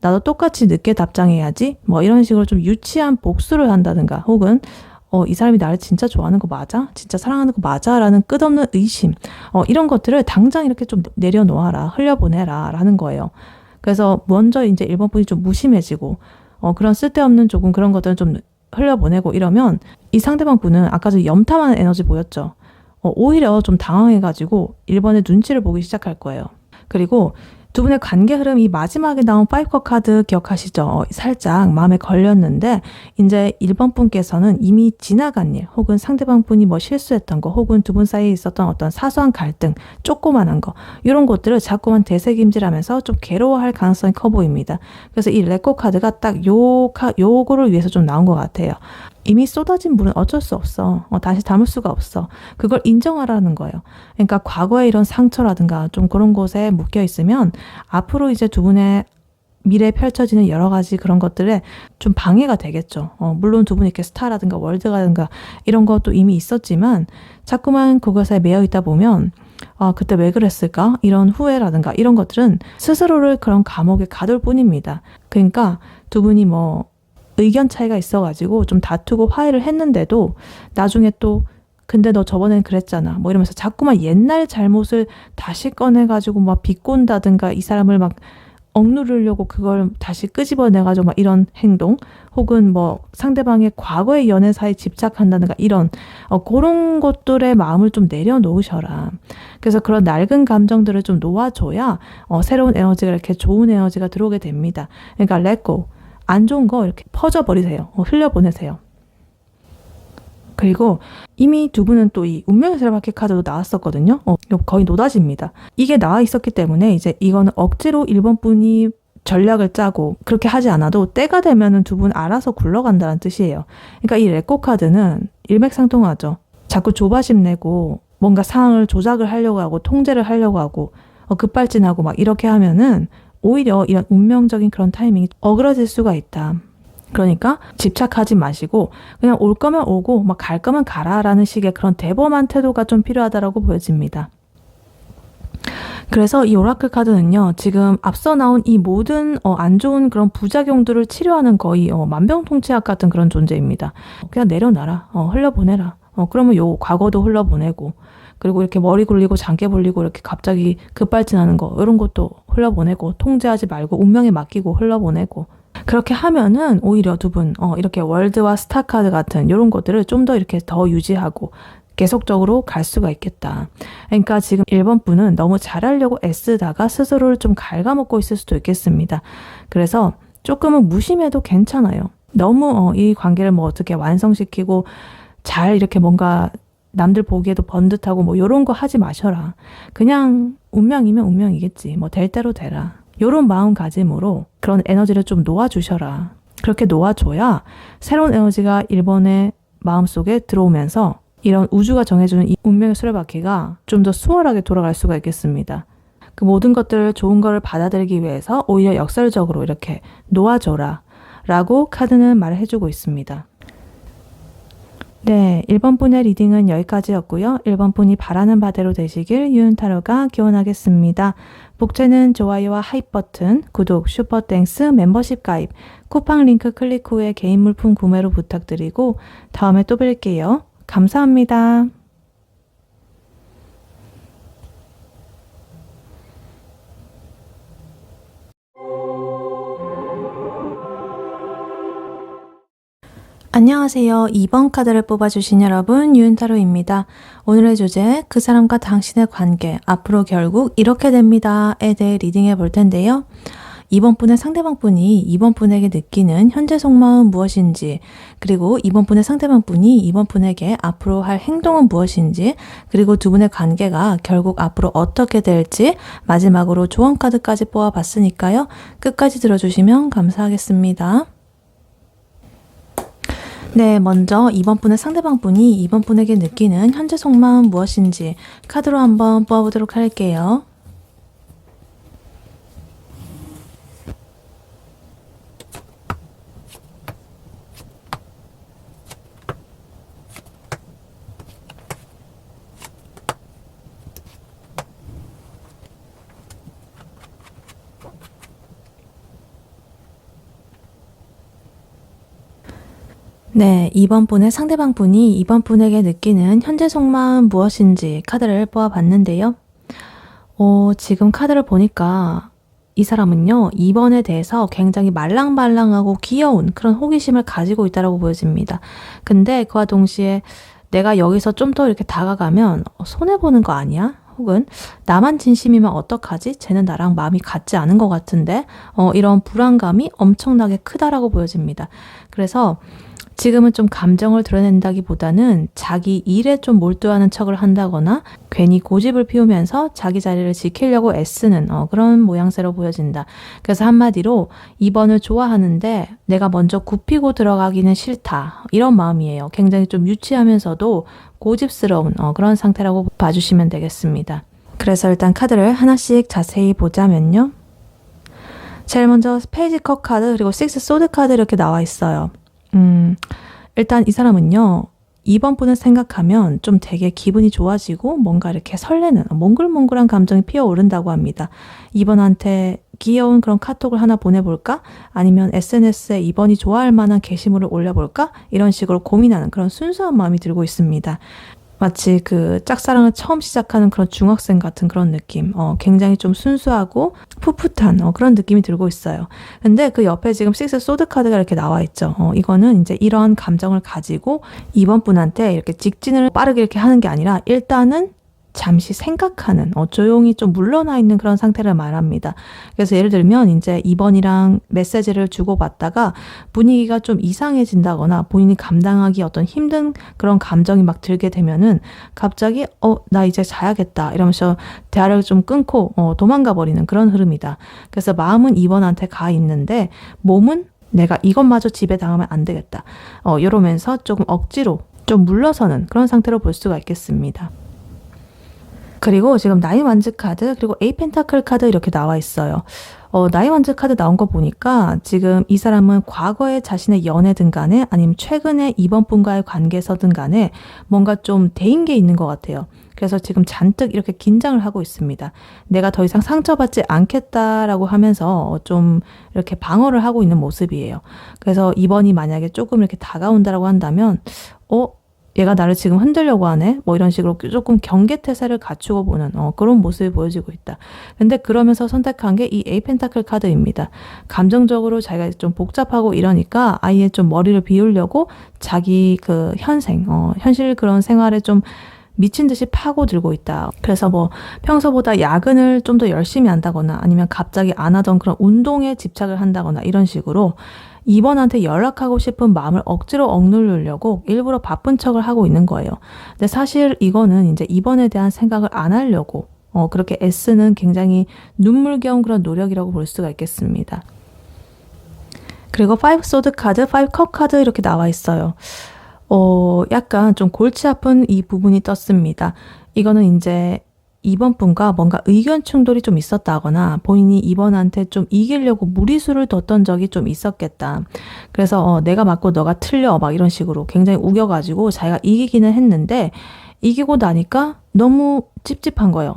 나도 똑같이 늦게 답장해야지 뭐 이런 식으로 좀 유치한 복수를 한다든가, 혹은 이 사람이 나를 진짜 좋아하는 거 맞아? 진짜 사랑하는 거 맞아? 라는 끝없는 의심, 이런 것들을 당장 이렇게 좀 내려놓아라, 흘려보내라 라는 거예요. 그래서 먼저 이제 1번 분이 좀 무심해지고 그런 쓸데없는 조금 그런 것들은 좀 흘려보내고 이러면 이 상대방 분은 아까 전 염탐하는 에너지 보였죠. 오히려 좀 당황해가지고 1번의 눈치를 보기 시작할 거예요. 그리고 두 분의 관계 흐름, 이 마지막에 나온 5컵 카드 기억하시죠? 살짝 마음에 걸렸는데 이제 1번 분께서는 이미 지나간 일, 혹은 상대방 분이 뭐 실수했던 거, 혹은 두 분 사이에 있었던 어떤 사소한 갈등, 조그만한 거, 이런 것들을 자꾸만 되새김질하면서 좀 괴로워할 가능성이 커 보입니다. 그래서 이 레코 카드가 딱 요거를 위해서 좀 나온 것 같아요. 이미 쏟아진 물은 어쩔 수 없어. 다시 담을 수가 없어. 그걸 인정하라는 거예요. 그러니까 과거의 이런 상처라든가 좀 그런 곳에 묶여 있으면 앞으로 이제 두 분의 미래에 펼쳐지는 여러 가지 그런 것들에 좀 방해가 되겠죠. 물론 두 분이 이렇게 스타라든가 월드라든가 이런 것도 이미 있었지만 자꾸만 그것에 매여 있다 보면 그때 왜 그랬을까? 이런 후회라든가 이런 것들은 스스로를 그런 감옥에 가둘 뿐입니다. 그러니까 두 분이 뭐 의견 차이가 있어가지고 좀 다투고 화해를 했는데도 나중에 또 근데 너 저번엔 그랬잖아 뭐 이러면서 자꾸만 옛날 잘못을 다시 꺼내가지고 막 비꼰다든가 이 사람을 막 억누르려고 그걸 다시 끄집어내가지고 막 이런 행동, 혹은 뭐 상대방의 과거의 연애사에 집착한다든가 이런 그런 것들의 마음을 좀 내려놓으셔라. 그래서 그런 낡은 감정들을 좀 놓아줘야 새로운 에너지가 이렇게 좋은 에너지가 들어오게 됩니다. 그러니까 let go, 안 좋은 거 이렇게 퍼져버리세요. 흘려보내세요. 그리고 이미 두 분은 또 이 운명의 세라바퀴 카드도 나왔었거든요. 거의 노다지입니다. 이게 나와 있었기 때문에 이제 이거는 억지로 1번 분이 전략을 짜고 그렇게 하지 않아도 때가 되면은 두 분 알아서 굴러간다는 뜻이에요. 그러니까 이 레코 카드는 일맥상통하죠. 자꾸 조바심 내고 뭔가 상황을 조작을 하려고 하고 통제를 하려고 하고 급발진하고 막 이렇게 하면은 오히려 이런 운명적인 그런 타이밍이 어그러질 수가 있다. 그러니까 집착하지 마시고 그냥 올 거면 오고 막 갈 거면 가라라는 식의 그런 대범한 태도가 좀 필요하다라고 보여집니다. 그래서 이 오라클 카드는요, 지금 앞서 나온 이 모든 안 좋은 그런 부작용들을 치료하는 거의 만병통치약 같은 그런 존재입니다. 그냥 내려놔라, 흘려보내라. 그러면 요 과거도 흘려보내고, 그리고 이렇게 머리 굴리고 장깨 불리고 이렇게 갑자기 급발진하는 거 이런 것도 흘려보내고, 통제하지 말고 운명에 맡기고 흘려보내고, 그렇게 하면은 오히려 두 분, 이렇게 월드와 스타카드 같은 이런 것들을 좀 더 이렇게 더 유지하고 계속적으로 갈 수가 있겠다. 그러니까 지금 1번 분은 너무 잘하려고 애쓰다가 스스로를 좀 갉아먹고 있을 수도 있겠습니다. 그래서 조금은 무심해도 괜찮아요. 너무 이 관계를 뭐 어떻게 완성시키고 잘 이렇게 뭔가 남들 보기에도 번듯하고 뭐 이런 거 하지 마셔라. 그냥 운명이면 운명이겠지. 뭐 될 대로 되라. 이런 마음가짐으로 그런 에너지를 좀 놓아주셔라. 그렇게 놓아줘야 새로운 에너지가 1번의 마음속에 들어오면서 이런 우주가 정해주는 이 운명의 수레바퀴가 좀 더 수월하게 돌아갈 수가 있겠습니다. 그 모든 것들을 좋은 거를 받아들이기 위해서 오히려 역설적으로 이렇게 놓아줘라 라고 카드는 말을 해주고 있습니다. 네, 1번 분의 리딩은 여기까지였고요. 1번 분이 바라는 바대로 되시길 유은타로가 기원하겠습니다. 복채는 좋아요와 하이 버튼, 구독, 슈퍼땡스, 멤버십 가입, 쿠팡 링크 클릭 후에 개인 물품 구매로 부탁드리고 다음에 또 뵐게요. 감사합니다. 안녕하세요. 2번 카드를 뽑아주신 여러분, 유은타로입니다. 오늘의 주제, 그 사람과 당신의 관계, 앞으로 결국 이렇게 됩니다에 대해 리딩해 볼 텐데요. 2번 분의 상대방 분이 2번 분에게 느끼는 현재 속마음은 무엇인지, 그리고 2번 분의 상대방 분이 2번 분에게 앞으로 할 행동은 무엇인지, 그리고 두 분의 관계가 결국 앞으로 어떻게 될지 마지막으로 조언 카드까지 뽑아봤으니까요. 끝까지 들어주시면 감사하겠습니다. 네, 먼저 2번 분의 상대방 분이 2번 분에게 느끼는 현재 속마음은 무엇인지 카드로 한번 뽑아보도록 할게요. 네, 2번 분의 상대방 분이 2번 분에게 느끼는 현재 속마음 무엇인지 카드를 뽑아봤는데요. 지금 카드를 보니까 이 사람은요, 2번에 대해서 굉장히 말랑말랑하고 귀여운 그런 호기심을 가지고 있다고 보여집니다. 근데 그와 동시에 내가 여기서 좀 더 이렇게 다가가면 손해보는 거 아니야? 혹은 나만 진심이면 어떡하지? 쟤는 나랑 마음이 같지 않은 것 같은데? 이런 불안감이 엄청나게 크다라고 보여집니다. 그래서 지금은 좀 감정을 드러낸다기보다는 자기 일에 좀 몰두하는 척을 한다거나 괜히 고집을 피우면서 자기 자리를 지키려고 애쓰는 그런 모양새로 보여진다. 그래서 한마디로 2번을 좋아하는데 내가 먼저 굽히고 들어가기는 싫다. 이런 마음이에요. 굉장히 좀 유치하면서도 고집스러운 그런 상태라고 봐주시면 되겠습니다. 그래서 일단 카드를 하나씩 자세히 보자면요. 제일 먼저 페이지 컵 카드 그리고 식스 소드 카드 이렇게 나와 있어요. 일단 이 사람은요, 2번 분을 생각하면 좀 되게 기분이 좋아지고 뭔가 이렇게 설레는 몽글몽글한 감정이 피어오른다고 합니다. 2번한테 귀여운 그런 카톡을 하나 보내볼까? 아니면 SNS에 2번이 좋아할 만한 게시물을 올려볼까? 이런 식으로 고민하는 그런 순수한 마음이 들고 있습니다. 마치 그 짝사랑을 처음 시작하는 그런 중학생 같은 그런 느낌. 굉장히 좀 순수하고 풋풋한 그런 느낌이 들고 있어요. 근데 그 옆에 지금 식스 소드 카드가 이렇게 나와 있죠. 이거는 이제 이런 감정을 가지고 2번 분한테 이렇게 직진을 빠르게 이렇게 하는 게 아니라 일단은 잠시 생각하는, 조용히 좀 물러나 있는 그런 상태를 말합니다. 그래서 예를 들면 이제 2번이랑 메시지를 주고받다가 분위기가 좀 이상해진다거나 본인이 감당하기 어떤 힘든 그런 감정이 막 들게 되면은 갑자기 나 이제 자야겠다 이러면서 대화를 좀 끊고 도망가 버리는 그런 흐름이다. 그래서 마음은 2번한테 가 있는데 몸은 내가 이것마저 지배당하면 안 되겠다. 이러면서 조금 억지로 좀 물러서는 그런 상태로 볼 수가 있겠습니다. 그리고 지금 나인 완즈 카드 그리고 에이 펜타클 카드 이렇게 나와 있어요. 나인 완즈 카드 나온 거 보니까 지금 이 사람은 과거에 자신의 연애든 간에 아니면 최근에 2번 분과의 관계에서든 간에 뭔가 좀 데인 게 있는 것 같아요. 그래서 지금 잔뜩 이렇게 긴장을 하고 있습니다. 내가 더 이상 상처받지 않겠다라고 하면서 좀 이렇게 방어를 하고 있는 모습이에요. 그래서 2번이 만약에 조금 이렇게 다가온다라고 한다면 얘가 나를 지금 흔들려고 하네? 뭐 이런 식으로 조금 경계태세를 갖추고 보는 그런 모습이 보여지고 있다. 근데 그러면서 선택한 게 이 에이 펜타클 카드입니다. 감정적으로 자기가 좀 복잡하고 이러니까 아예 좀 머리를 비우려고 자기 그 현실 그런 생활에 좀 미친 듯이 파고들고 있다. 그래서 뭐 평소보다 야근을 좀 더 열심히 한다거나 아니면 갑자기 안 하던 그런 운동에 집착을 한다거나 이런 식으로 2번한테 연락하고 싶은 마음을 억지로 억누르려고 일부러 바쁜 척을 하고 있는 거예요. 근데 사실 이거는 이제 2번에 대한 생각을 안 하려고 그렇게 애쓰는 굉장히 눈물겨운 그런 노력이라고 볼 수가 있겠습니다. 그리고 5 소드 카드, 5 컵 카드 이렇게 나와 있어요. 약간 좀 골치 아픈 이 부분이 떴습니다. 이거는 이제 2번 분과 뭔가 의견 충돌이 좀 있었다거나 본인이 2번한테 좀 이기려고 무리수를 뒀던 적이 좀 있었겠다. 그래서 내가 맞고 너가 틀려 막 이런 식으로 굉장히 우겨가지고 자기가 이기기는 했는데 이기고 나니까 너무 찝찝한 거예요.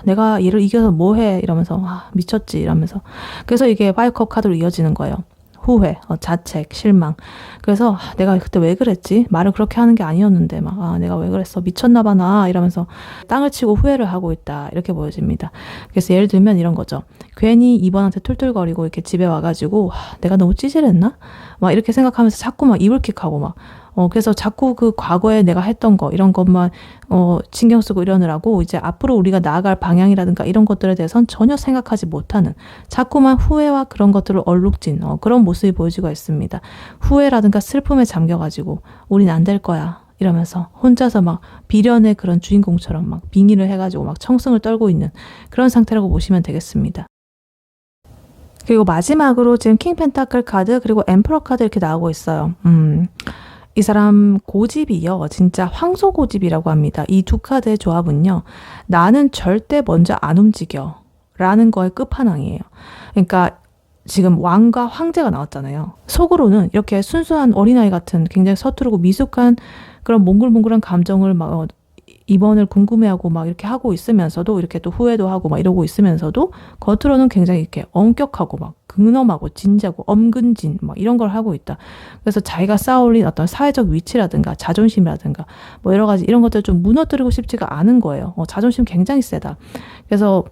내가 얘를 이겨서 뭐 해? 이러면서 미쳤지 이러면서. 그래서 이게 5컵 카드로 이어지는 거예요. 후회, 자책, 실망. 그래서 내가 그때 왜 그랬지? 말을 그렇게 하는 게 아니었는데 막 내가 왜 그랬어? 미쳤나 봐 나 이러면서 땅을 치고 후회를 하고 있다. 이렇게 보여집니다. 그래서 예를 들면 이런 거죠. 괜히 2번한테 툴툴거리고 이렇게 집에 와가지고 내가 너무 찌질했나? 막 이렇게 생각하면서 자꾸 막 이불킥하고 막 그래서 자꾸 그 과거에 내가 했던 거 이런 것만 신경 쓰고 이러느라고 이제 앞으로 우리가 나아갈 방향이라든가 이런 것들에 대해서는 전혀 생각하지 못하는 자꾸만 후회와 그런 것들을 얼룩진 그런 모습이 보여지고 있습니다. 후회라든가 슬픔에 잠겨가지고 우린 안 될 거야 이러면서 혼자서 막 비련의 그런 주인공처럼 막 빙의를 해가지고 막 청승을 떨고 있는 그런 상태라고 보시면 되겠습니다. 그리고 마지막으로 지금 킹 펜타클 카드 그리고 엠퍼러 카드 이렇게 나오고 있어요. 이 사람 고집이요. 진짜 황소 고집이라고 합니다. 이 두 카드의 조합은요. 나는 절대 먼저 안 움직여 라는 거의 끝판왕이에요. 그러니까 지금 왕과 황제가 나왔잖아요. 속으로는 이렇게 순수한 어린아이 같은 굉장히 서투르고 미숙한 그런 몽글몽글한 감정을 막 2번을 궁금해하고 막 이렇게 하고 있으면서도 이렇게 또 후회도 하고 막 이러고 있으면서도 겉으로는 굉장히 이렇게 엄격하고 막 근엄하고 진지하고 엄근진 막 이런 걸 하고 있다. 그래서 자기가 쌓아올린 어떤 사회적 위치라든가 자존심이라든가 뭐 여러 가지 이런 것들을 좀 무너뜨리고 싶지가 않은 거예요. 자존심 굉장히 세다. 그래서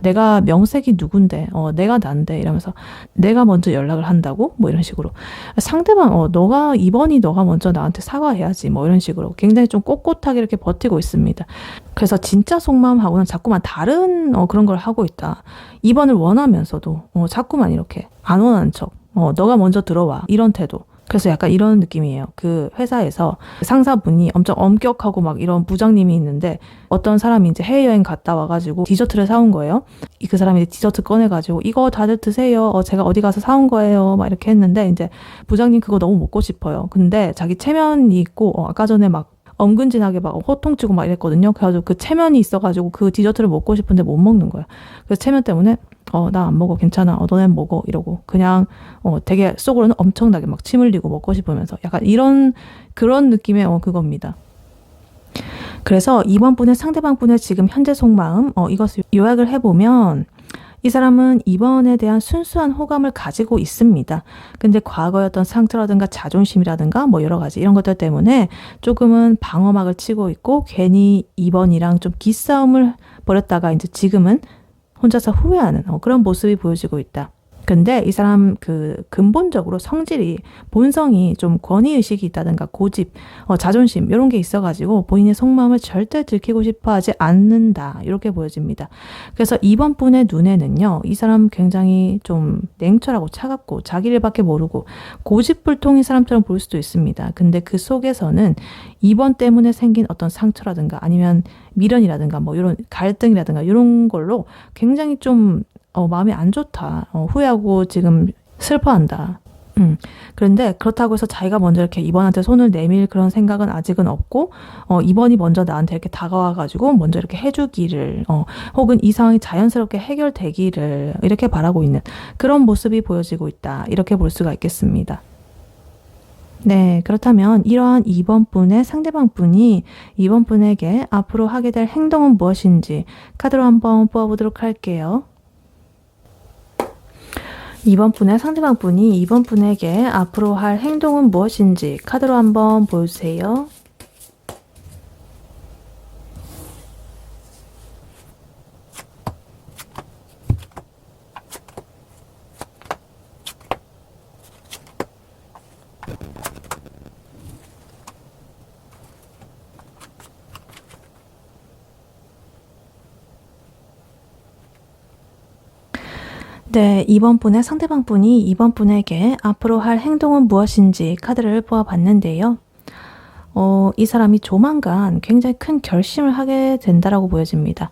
내가 명색이 누군데 내가 난데 이러면서 내가 먼저 연락을 한다고 뭐 이런 식으로 상대방 너가 2번이 너가 먼저 나한테 사과해야지 뭐 이런 식으로 굉장히 좀 꼿꼿하게 이렇게 버티고 있습니다. 그래서 진짜 속마음하고는 자꾸만 다른 그런 걸 하고 있다. 2번을 원하면서도 자꾸만 이렇게 안 원하는 척 너가 먼저 들어와 이런 태도. 그래서 약간 이런 느낌이에요. 그 회사에서 상사분이 엄청 엄격하고 막 이런 부장님이 있는데 어떤 사람이 이제 해외여행 갔다 와가지고 디저트를 사온 거예요. 그 사람이 디저트 꺼내가지고 이거 다들 드세요. 제가 어디 가서 사온 거예요. 막 이렇게 했는데 이제 부장님 그거 너무 먹고 싶어요. 근데 자기 체면이 있고 아까 전에 막 엄근진하게 막 호통치고 막 이랬거든요. 그래가지고 그 체면이 있어가지고 그 디저트를 먹고 싶은데 못 먹는 거야. 그래서 체면 때문에 나 안 먹어 괜찮아 너넨 먹어 이러고 그냥 되게 속으로는 엄청나게 막 침 흘리고 먹고 싶으면서 약간 이런 그런 느낌의 그겁니다. 그래서 2번 분의 상대방 분의 지금 현재 속마음 이것을 요약을 해보면 이 사람은 2번에 대한 순수한 호감을 가지고 있습니다. 근데 과거의 어떤 상처라든가 자존심이라든가 뭐 여러 가지 이런 것들 때문에 조금은 방어막을 치고 있고 괜히 2번이랑 좀 기싸움을 벌였다가 이제 지금은 혼자서 후회하는 그런 모습이 보여지고 있다. 근데 이 사람 그 근본적으로 성질이 본성이 좀 권위의식이 있다든가 고집, 자존심 이런 게 있어가지고 본인의 속마음을 절대 들키고 싶어하지 않는다 이렇게 보여집니다. 그래서 2번 분의 눈에는요 이 사람 굉장히 좀 냉철하고 차갑고 자기 일밖에 모르고 고집불통인 사람처럼 보일 수도 있습니다. 근데 그 속에서는 2번 때문에 생긴 어떤 상처라든가 아니면 미련이라든가 뭐 이런 갈등이라든가 이런 걸로 굉장히 좀 마음이 안 좋다. 후회하고 지금 슬퍼한다. 그런데 그렇다고 해서 자기가 먼저 이렇게 2번한테 손을 내밀 그런 생각은 아직은 없고 2번이 먼저 나한테 이렇게 다가와가지고 먼저 이렇게 해주기를 혹은 이 상황이 자연스럽게 해결되기를 이렇게 바라고 있는 그런 모습이 보여지고 있다. 이렇게 볼 수가 있겠습니다. 네, 그렇다면 이러한 2번 분의 상대방 분이 2번 분에게 앞으로 하게 될 행동은 무엇인지 카드로 한번 뽑아보도록 할게요. 2번 분의 상대방 분이 2번 분에게 앞으로 할 행동은 무엇인지 카드로 한번 보여주세요. 네, 이번 분의 상대방 분이 이번 분에게 앞으로 할 행동은 무엇인지 카드를 보아봤는데요. 이 사람이 조만간 굉장히 큰 결심을 하게 된다라고 보여집니다.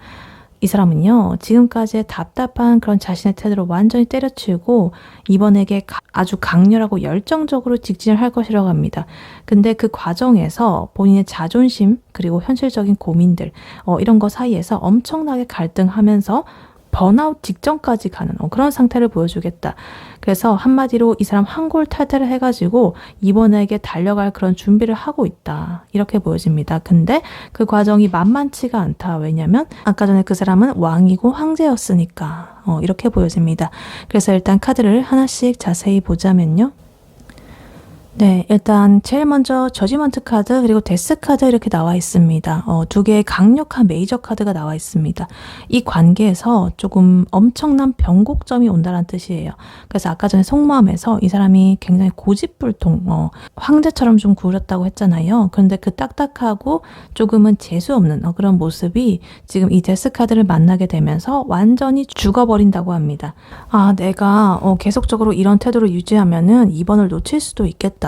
이 사람은요, 지금까지의 답답한 그런 자신의 태도를 완전히 때려치우고 이번에게 아주 강렬하고 열정적으로 직진을 할 것이라고 합니다. 근데 그 과정에서 본인의 자존심 그리고 현실적인 고민들 이런 거 사이에서 엄청나게 갈등하면서 번아웃 직전까지 가는 그런 상태를 보여주겠다. 그래서 한마디로 이 사람 환골탈태를 해가지고 이번에게 달려갈 그런 준비를 하고 있다. 이렇게 보여집니다. 근데 그 과정이 만만치가 않다. 왜냐면 아까 전에 그 사람은 왕이고 황제였으니까 이렇게 보여집니다. 그래서 일단 카드를 하나씩 자세히 보자면요. 네, 일단 제일 먼저 저지먼트 카드 그리고 데스 카드 이렇게 나와 있습니다. 두 개의 강력한 메이저 카드가 나와 있습니다. 이 관계에서 조금 엄청난 변곡점이 온다는 뜻이에요. 그래서 아까 전에 속마음에서 이 사람이 굉장히 고집불통, 황제처럼 좀 구렸다고 했잖아요. 그런데 그 딱딱하고 조금은 재수 없는 그런 모습이 지금 이 데스 카드를 만나게 되면서 완전히 죽어버린다고 합니다. 아, 내가 계속적으로 이런 태도를 유지하면은 이번을 놓칠 수도 있겠다.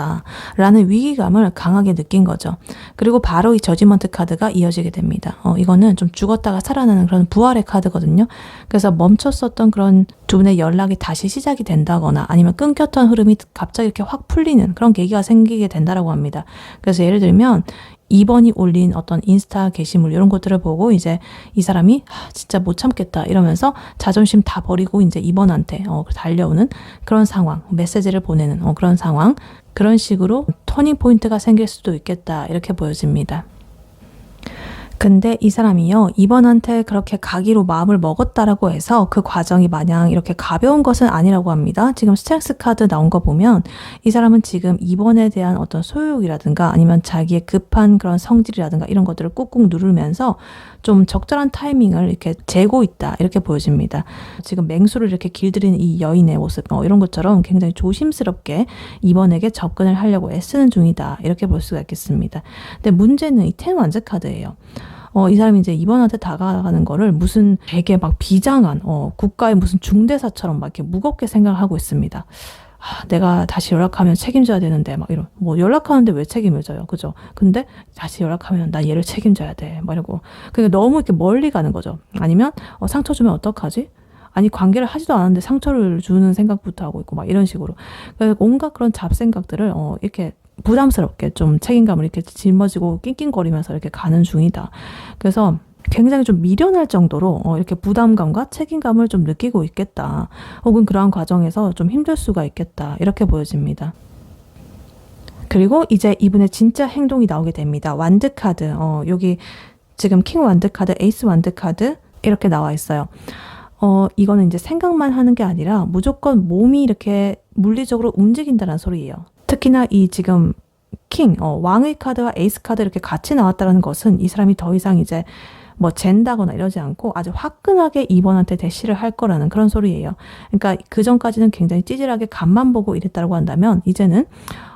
라는 위기감을 강하게 느낀 거죠. 그리고 바로 이 저지먼트 카드가 이어지게 됩니다. 이거는 좀 죽었다가 살아나는 그런 부활의 카드거든요. 그래서 멈췄었던 그런 두 분의 연락이 다시 시작이 된다거나 아니면 끊겼던 흐름이 갑자기 이렇게 확 풀리는 그런 계기가 생기게 된다라고 합니다. 그래서 예를 들면 2번이 올린 어떤 인스타 게시물 이런 것들을 보고 이제 이 사람이 진짜 못 참겠다 이러면서 자존심 다 버리고 이제 2번한테 달려오는 그런 상황, 메시지를 보내는 그런 상황, 그런 식으로 터닝 포인트가 생길 수도 있겠다 이렇게 보여집니다. 근데 이 사람이요, 2번한테 그렇게 가기로 마음을 먹었다라고 해서 그 과정이 마냥 이렇게 가벼운 것은 아니라고 합니다. 지금 스트렝스 카드 나온 거 보면 이 사람은 지금 2번에 대한 어떤 소유욕이라든가 아니면 자기의 급한 그런 성질이라든가 이런 것들을 꾹꾹 누르면서 좀 적절한 타이밍을 이렇게 재고 있다 이렇게 보여집니다. 지금 맹수를 이렇게 길들이는 이 여인의 모습 이런 것처럼 굉장히 조심스럽게 2번에게 접근을 하려고 애쓰는 중이다 이렇게 볼 수가 있겠습니다. 근데 문제는 이 텐 완즈 카드예요. 이 사람이 이제 2번한테 다가가는 거를 무슨 되게 막 비장한 국가의 무슨 중대사처럼 막 이렇게 무겁게 생각하고 있습니다. 내가 다시 연락하면 책임져야 되는데 막 이런, 뭐 연락하는데 왜 책임을 져요, 그죠? 근데 다시 연락하면 나 얘를 책임져야 돼 막 이러고, 그러니까 너무 이렇게 멀리 가는 거죠. 아니면 상처 주면 어떡하지? 아니 관계를 하지도 않았는데 상처를 주는 생각부터 하고 있고 막 이런 식으로, 그러니까 온갖 그런 잡생각들을 이렇게 부담스럽게 좀 책임감을 이렇게 짊어지고 낑낑거리면서 이렇게 가는 중이다. 그래서 굉장히 좀 미련할 정도로 이렇게 부담감과 책임감을 좀 느끼고 있겠다. 혹은 그러한 과정에서 좀 힘들 수가 있겠다. 이렇게 보여집니다. 그리고 이제 이분의 진짜 행동이 나오게 됩니다. 완드 카드. 여기 지금 킹 완드 카드, 에이스 완드 카드 이렇게 나와 있어요. 이거는 이제 생각만 하는 게 아니라 무조건 몸이 이렇게 물리적으로 움직인다는 소리예요. 특히나 이 지금 킹, 왕의 카드와 에이스 카드 이렇게 같이 나왔다는 것은 이 사람이 더 이상 이제 뭐 잰다거나 이러지 않고 아주 화끈하게 2번한테 대시를 할 거라는 그런 소리예요. 그러니까 그 전까지는 굉장히 찌질하게 간만 보고 이랬다고 한다면 이제는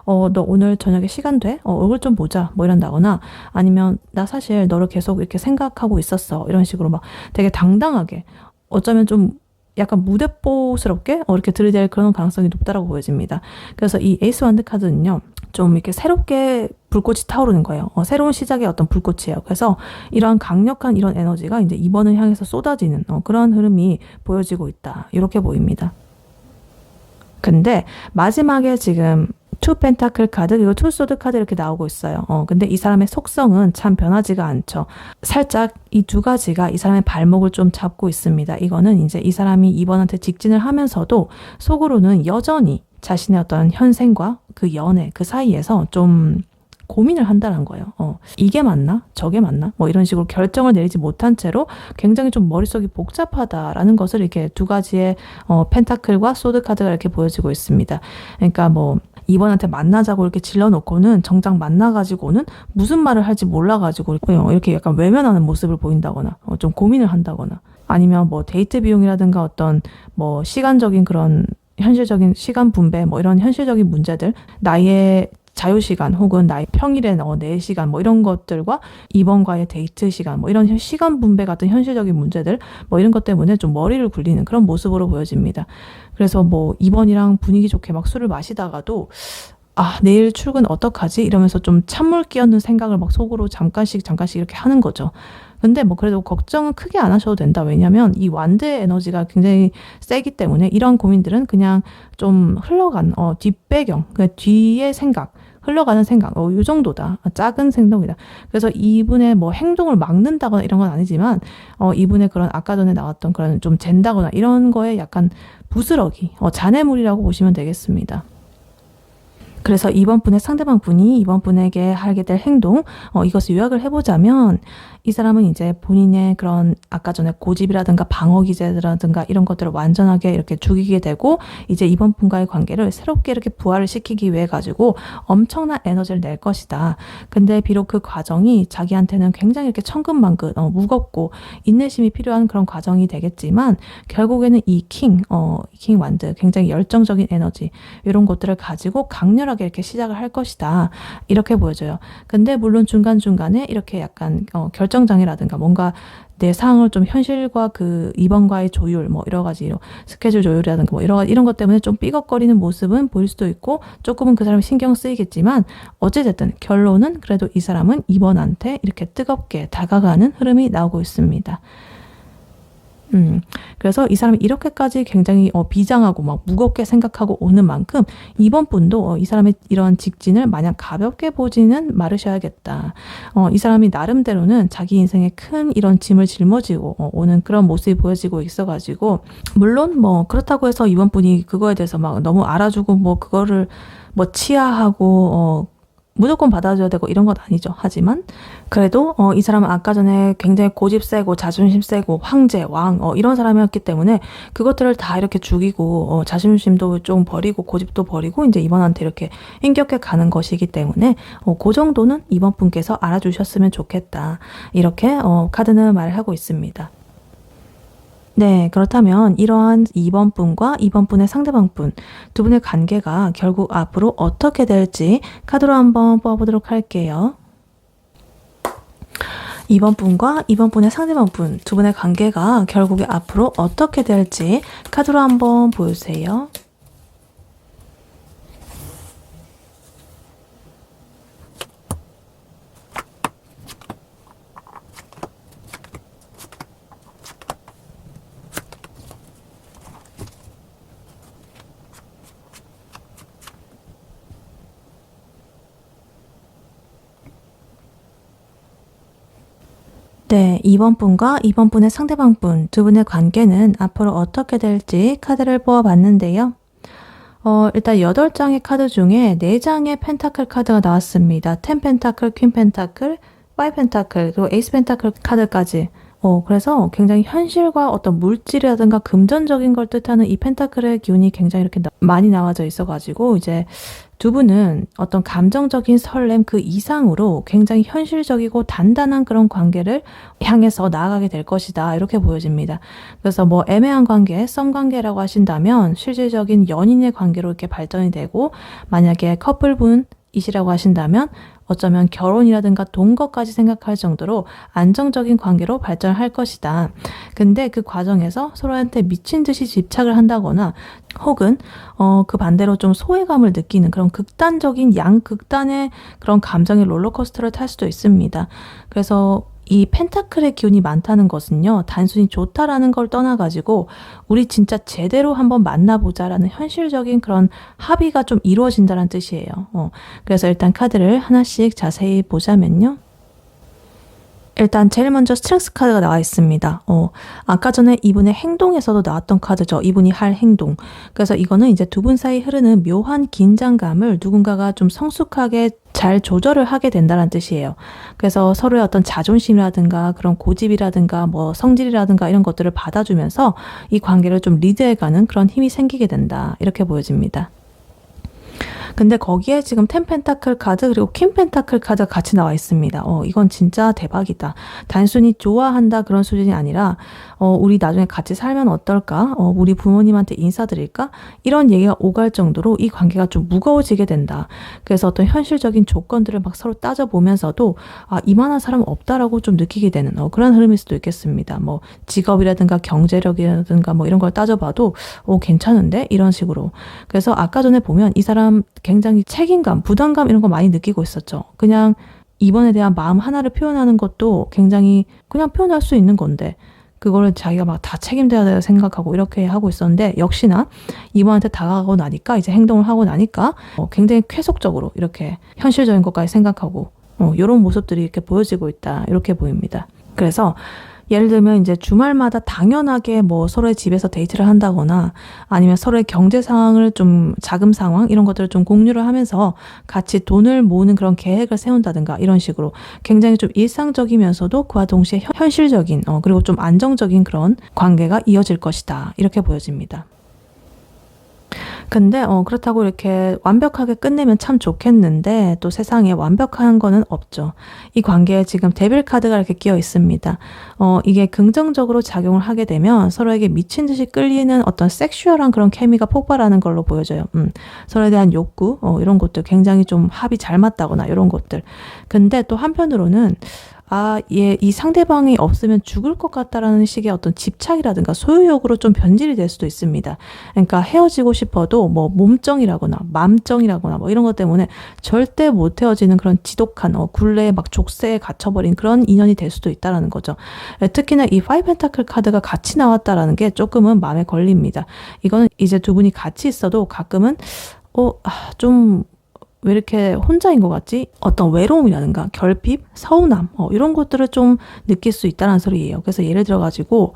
너 오늘 저녁에 시간 돼? 얼굴 좀 보자 뭐 이런다거나, 아니면 나 사실 너를 계속 이렇게 생각하고 있었어 이런 식으로 막 되게 당당하게, 어쩌면 좀 약간 무대뽀스럽게 이렇게 들이댈 그런 가능성이 높다라고 보여집니다. 그래서 이 에이스 완드 카드는요, 좀 이렇게 새롭게 불꽃이 타오르는 거예요. 새로운 시작의 어떤 불꽃이에요. 그래서 이러한 강력한 이런 에너지가 이제 2번을 향해서 쏟아지는 그런 흐름이 보여지고 있다. 이렇게 보입니다. 근데 마지막에 지금 투 펜타클 카드 그리고 투 소드 카드 이렇게 나오고 있어요. 근데 이 사람의 속성은 참 변하지가 않죠. 살짝 이 두 가지가 이 사람의 발목을 좀 잡고 있습니다. 이거는 이제 이 사람이 2번한테 직진을 하면서도 속으로는 여전히 자신의 어떤 현생과 그 연애 그 사이에서 좀 고민을 한다는 거예요. 이게 맞나? 저게 맞나? 뭐 이런 식으로 결정을 내리지 못한 채로 굉장히 좀 머릿속이 복잡하다라는 것을 이렇게 두 가지의 펜타클과 소드 카드가 이렇게 보여지고 있습니다. 그러니까 뭐 2번한테 만나자고 이렇게 질러놓고는 정작 만나가지고는 무슨 말을 할지 몰라가지고 이렇게 약간 외면하는 모습을 보인다거나 좀 고민을 한다거나, 아니면 뭐 데이트 비용이라든가 어떤 뭐 시간적인 그런 현실적인 시간 분배 뭐 이런 현실적인 문제들, 나의 자유시간 혹은 나의 평일에 내 시간 뭐 이런 것들과 이번과의 데이트 시간 뭐 이런 시간 분배 같은 현실적인 문제들 뭐 이런 것 때문에 좀 머리를 굴리는 그런 모습으로 보여집니다. 그래서 뭐 이번이랑 분위기 좋게 막 술을 마시다가도 내일 출근 어떡하지? 이러면서 좀 찬물 끼얹는 생각을 막 속으로 잠깐씩 이렇게 하는 거죠. 근데 뭐 그래도 걱정은 크게 안 하셔도 된다. 왜냐면 이 완드의 에너지가 굉장히 세기 때문에 이런 고민들은 그냥 좀 흘러간 뒷배경, 그 뒤의 생각, 흘러가는 생각, 이 정도다. 작은 생각이다. 그래서 이분의 뭐 행동을 막는다거나 이런 건 아니지만 이분의 그런 아까 전에 나왔던 그런 좀 잰다거나 이런 거에 약간 부스러기, 잔해물이라고 보시면 되겠습니다. 그래서 이번 분의 상대방 분이 이번 분에게 하게 될 행동, 이것을 요약을 해보자면 이 사람은 이제 본인의 그런 아까 전에 고집이라든가 방어 기제라든가 이런 것들을 완전하게 이렇게 죽이게 되고 이제 이번 분과의 관계를 새롭게 이렇게 부활을 시키기 위해 가지고 엄청난 에너지를 낼 것이다. 근데 비록 그 과정이 자기한테는 굉장히 이렇게 천근만근 무겁고 인내심이 필요한 그런 과정이 되겠지만 결국에는 이 킹 완드 굉장히 열정적인 에너지 이런 것들을 가지고 강렬하게 이렇게 시작을 할 것이다. 이렇게 보여져요. 근데 물론 중간중간에 이렇게 약간 결정장애라든가 뭔가 내 상황을 좀 현실과 그 이번과의 조율 뭐 여러 가지 스케줄 조율이라든가 뭐 이런 것 때문에 좀 삐걱거리는 모습은 보일 수도 있고 조금은 그 사람이 신경 쓰이겠지만 어찌됐든 결론은 그래도 이 사람은 이번한테 이렇게 뜨겁게 다가가는 흐름이 나오고 있습니다. 그래서 이 사람이 이렇게까지 굉장히 비장하고 막 무겁게 생각하고 오는 만큼 이번 분도 이 사람의 이런 직진을 마냥 가볍게 보지는 말으셔야겠다. 이 사람이 나름대로는 자기 인생에 큰 이런 짐을 짊어지고 오는 그런 모습이 보여지고 있어가지고 물론 뭐 그렇다고 해서 이번 분이 그거에 대해서 막 너무 알아주고 뭐 그거를 뭐 치하하고 무조건 받아줘야 되고 이런 건 아니죠. 하지만 그래도 이 사람은 아까 전에 굉장히 고집 세고 자존심 세고 황제, 왕 이런 사람이었기 때문에 그것들을 다 이렇게 죽이고 자존심도 좀 버리고 고집도 버리고 이제 이번한테 이렇게 힘겹게 가는 것이기 때문에 그 정도는 이번 분께서 알아주셨으면 좋겠다. 이렇게 카드는 말을 하고 있습니다. 네, 그렇다면 이러한 2번 분과 2번 분의 상대방 분, 두 분의 관계가 결국 앞으로 어떻게 될지 카드로 한번 뽑아보도록 할게요. 2번 분과 2번 분의 상대방 분, 두 분의 관계가 결국에 앞으로 어떻게 될지 카드로 한번 보여주세요. 네, 2번 분과 2번 분의 상대방 분, 두 분의 관계는 앞으로 어떻게 될지 카드를 뽑아봤는데요. 일단 8장의 카드 중에 4장의 펜타클 카드가 나왔습니다. 10 펜타클, 퀸 펜타클, 5 펜타클, 그리고 에이스 펜타클 카드까지. 그래서 굉장히 현실과 어떤 물질이라든가 금전적인 걸 뜻하는 이 펜타클의 기운이 굉장히 이렇게 많이 나와져 있어가지고 이제 두 분은 어떤 감정적인 설렘 그 이상으로 굉장히 현실적이고 단단한 그런 관계를 향해서 나아가게 될 것이다. 이렇게 보여집니다. 그래서 뭐 애매한 관계, 썸 관계라고 하신다면 실질적인 연인의 관계로 이렇게 발전이 되고 만약에 커플분이시라고 하신다면 어쩌면 결혼이라든가 동거까지 생각할 정도로 안정적인 관계로 발전할 것이다. 근데 그 과정에서 서로한테 미친 듯이 집착을 한다거나 혹은 그 반대로 좀 소외감을 느끼는 그런 극단적인 양극단의 그런 감정의 롤러코스터를 탈 수도 있습니다. 그래서 이 펜타클의 기운이 많다는 것은요, 단순히 좋다라는 걸 떠나가지고 우리 진짜 제대로 한번 만나보자라는 현실적인 그런 합의가 좀 이루어진다는 뜻이에요. 그래서 일단 카드를 하나씩 자세히 보자면요. 일단 제일 먼저 스트렝스 카드가 나와 있습니다. 아까 전에 이분의 행동에서도 나왔던 카드죠. 이분이 할 행동. 그래서 이거는 이제 두 분 사이 흐르는 묘한 긴장감을 누군가가 좀 성숙하게 잘 조절을 하게 된다는 뜻이에요. 그래서 서로의 어떤 자존심이라든가 그런 고집이라든가 뭐 성질이라든가 이런 것들을 받아주면서 이 관계를 좀 리드해가는 그런 힘이 생기게 된다. 이렇게 보여집니다. 근데 거기에 지금 텐 펜타클 카드 그리고 퀸 펜타클 카드가 같이 나와 있습니다. 이건 진짜 대박이다. 단순히 좋아한다 그런 수준이 아니라 우리 나중에 같이 살면 어떨까? 우리 부모님한테 인사드릴까? 이런 얘기가 오갈 정도로 이 관계가 좀 무거워지게 된다. 그래서 어떤 현실적인 조건들을 막 서로 따져보면서도 이만한 사람은 없다라고 좀 느끼게 되는 그런 흐름일 수도 있겠습니다. 뭐 직업이라든가 경제력이라든가 뭐 이런 걸 따져봐도 괜찮은데? 이런 식으로. 그래서 아까 전에 보면 이 사람 굉장히 책임감, 부담감 이런 거 많이 느끼고 있었죠. 그냥 이번에 대한 마음 하나를 표현하는 것도 굉장히 그냥 표현할 수 있는 건데 그거를 자기가 막 다 책임져야 된다고 생각하고 이렇게 하고 있었는데 역시나 이번한테 다가가고 나니까 이제 행동을 하고 나니까 굉장히 쾌속적으로 이렇게 현실적인 것까지 생각하고 이런 모습들이 이렇게 보여지고 있다. 이렇게 보입니다. 그래서 예를 들면 이제 주말마다 당연하게 뭐 서로의 집에서 데이트를 한다거나 아니면 서로의 경제 상황을 좀 자금 상황 이런 것들을 좀 공유를 하면서 같이 돈을 모으는 그런 계획을 세운다든가 이런 식으로 굉장히 좀 일상적이면서도 그와 동시에 현실적인 그리고 좀 안정적인 그런 관계가 이어질 것이다. 이렇게 보여집니다. 근데 그렇다고 이렇게 완벽하게 끝내면 참 좋겠는데 또 세상에 완벽한 거는 없죠. 이 관계에 지금 데빌 카드가 이렇게 끼어 있습니다. 이게 긍정적으로 작용을 하게 되면 서로에게 미친 듯이 끌리는 어떤 섹슈얼한 그런 케미가 폭발하는 걸로 보여져요. 서로에 대한 욕구 이런 것들 굉장히 좀 합이 잘 맞다거나 이런 것들. 근데 또 한편으로는 이 상대방이 없으면 죽을 것 같다라는 식의 어떤 집착이라든가 소유욕으로 좀 변질이 될 수도 있습니다. 그러니까 헤어지고 싶어도 뭐 몸정이라거나 맘정이라거나 뭐 이런 것 때문에 절대 못 헤어지는 그런 지독한 굴레에 막 족쇄에 갇혀버린 그런 인연이 될 수도 있다라는 거죠. 특히나 이 파이브 펜타클 카드가 같이 나왔다라는 게 조금은 마음에 걸립니다. 이거는 이제 두 분이 같이 있어도 가끔은 좀 왜 이렇게 혼자인 것 같지? 어떤 외로움이라든가 결핍, 서운함 이런 것들을 좀 느낄 수 있다는 소리예요. 그래서 예를 들어가지고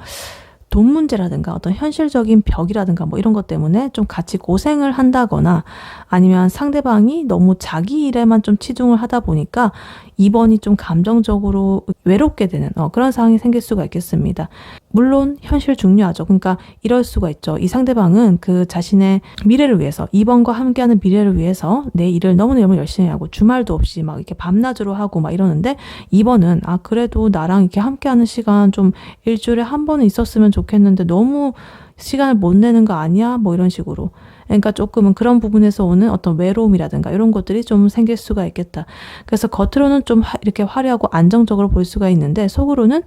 돈 문제라든가 어떤 현실적인 벽이라든가 뭐 이런 것 때문에 좀 같이 고생을 한다거나 아니면 상대방이 너무 자기 일에만 좀 치중을 하다 보니까 이번이 좀 감정적으로 외롭게 되는 그런 상황이 생길 수가 있겠습니다. 물론 현실 중요하죠. 그러니까 이럴 수가 있죠. 이 상대방은 그 자신의 미래를 위해서 2번과 함께하는 미래를 위해서 내 일을 너무너무 열심히 하고 주말도 없이 막 이렇게 밤낮으로 하고 막 이러는데 2번은 그래도 나랑 이렇게 함께하는 시간 좀 일주일에 한 번은 있었으면 좋겠는데 너무 시간을 못 내는 거 아니야? 뭐 이런 식으로. 그러니까 조금은 그런 부분에서 오는 어떤 외로움이라든가 이런 것들이 좀 생길 수가 있겠다. 그래서 겉으로는 좀 이렇게 화려하고 안정적으로 볼 수가 있는데 속으로는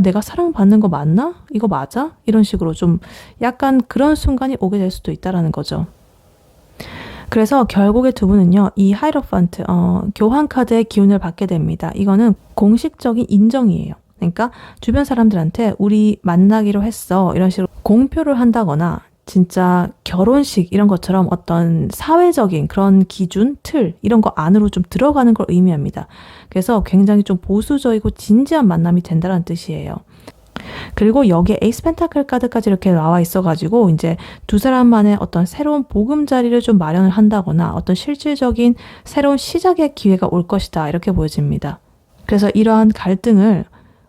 내가 사랑받는 거 맞나? 이거 맞아? 이런 식으로 좀 약간 그런 순간이 오게 될 수도 있다라는 거죠. 그래서 결국에 두 분은요, 이 하이로판트, 교환 카드의 기운을 받게 됩니다. 이거는 공식적인 인정이에요. 그러니까 주변 사람들한테 우리 만나기로 했어 이런 식으로 공표를 한다거나 진짜 결혼식 이런 것처럼 어떤 사회적인 그런 기준, 틀 이런 거 안으로 좀 들어가는 걸 의미합니다. 그래서 굉장히 좀 보수적이고 진지한 만남이 된다는 뜻이에요. 그리고 여기에 에이스 펜타클 카드까지 이렇게 나와 있어가지고 이제 두 사람만의 어떤 새로운 보금자리를 좀 마련을 한다거나 어떤 실질적인 새로운 시작의 기회가 올 것이다 이렇게 보여집니다. 그래서 이러한 갈등을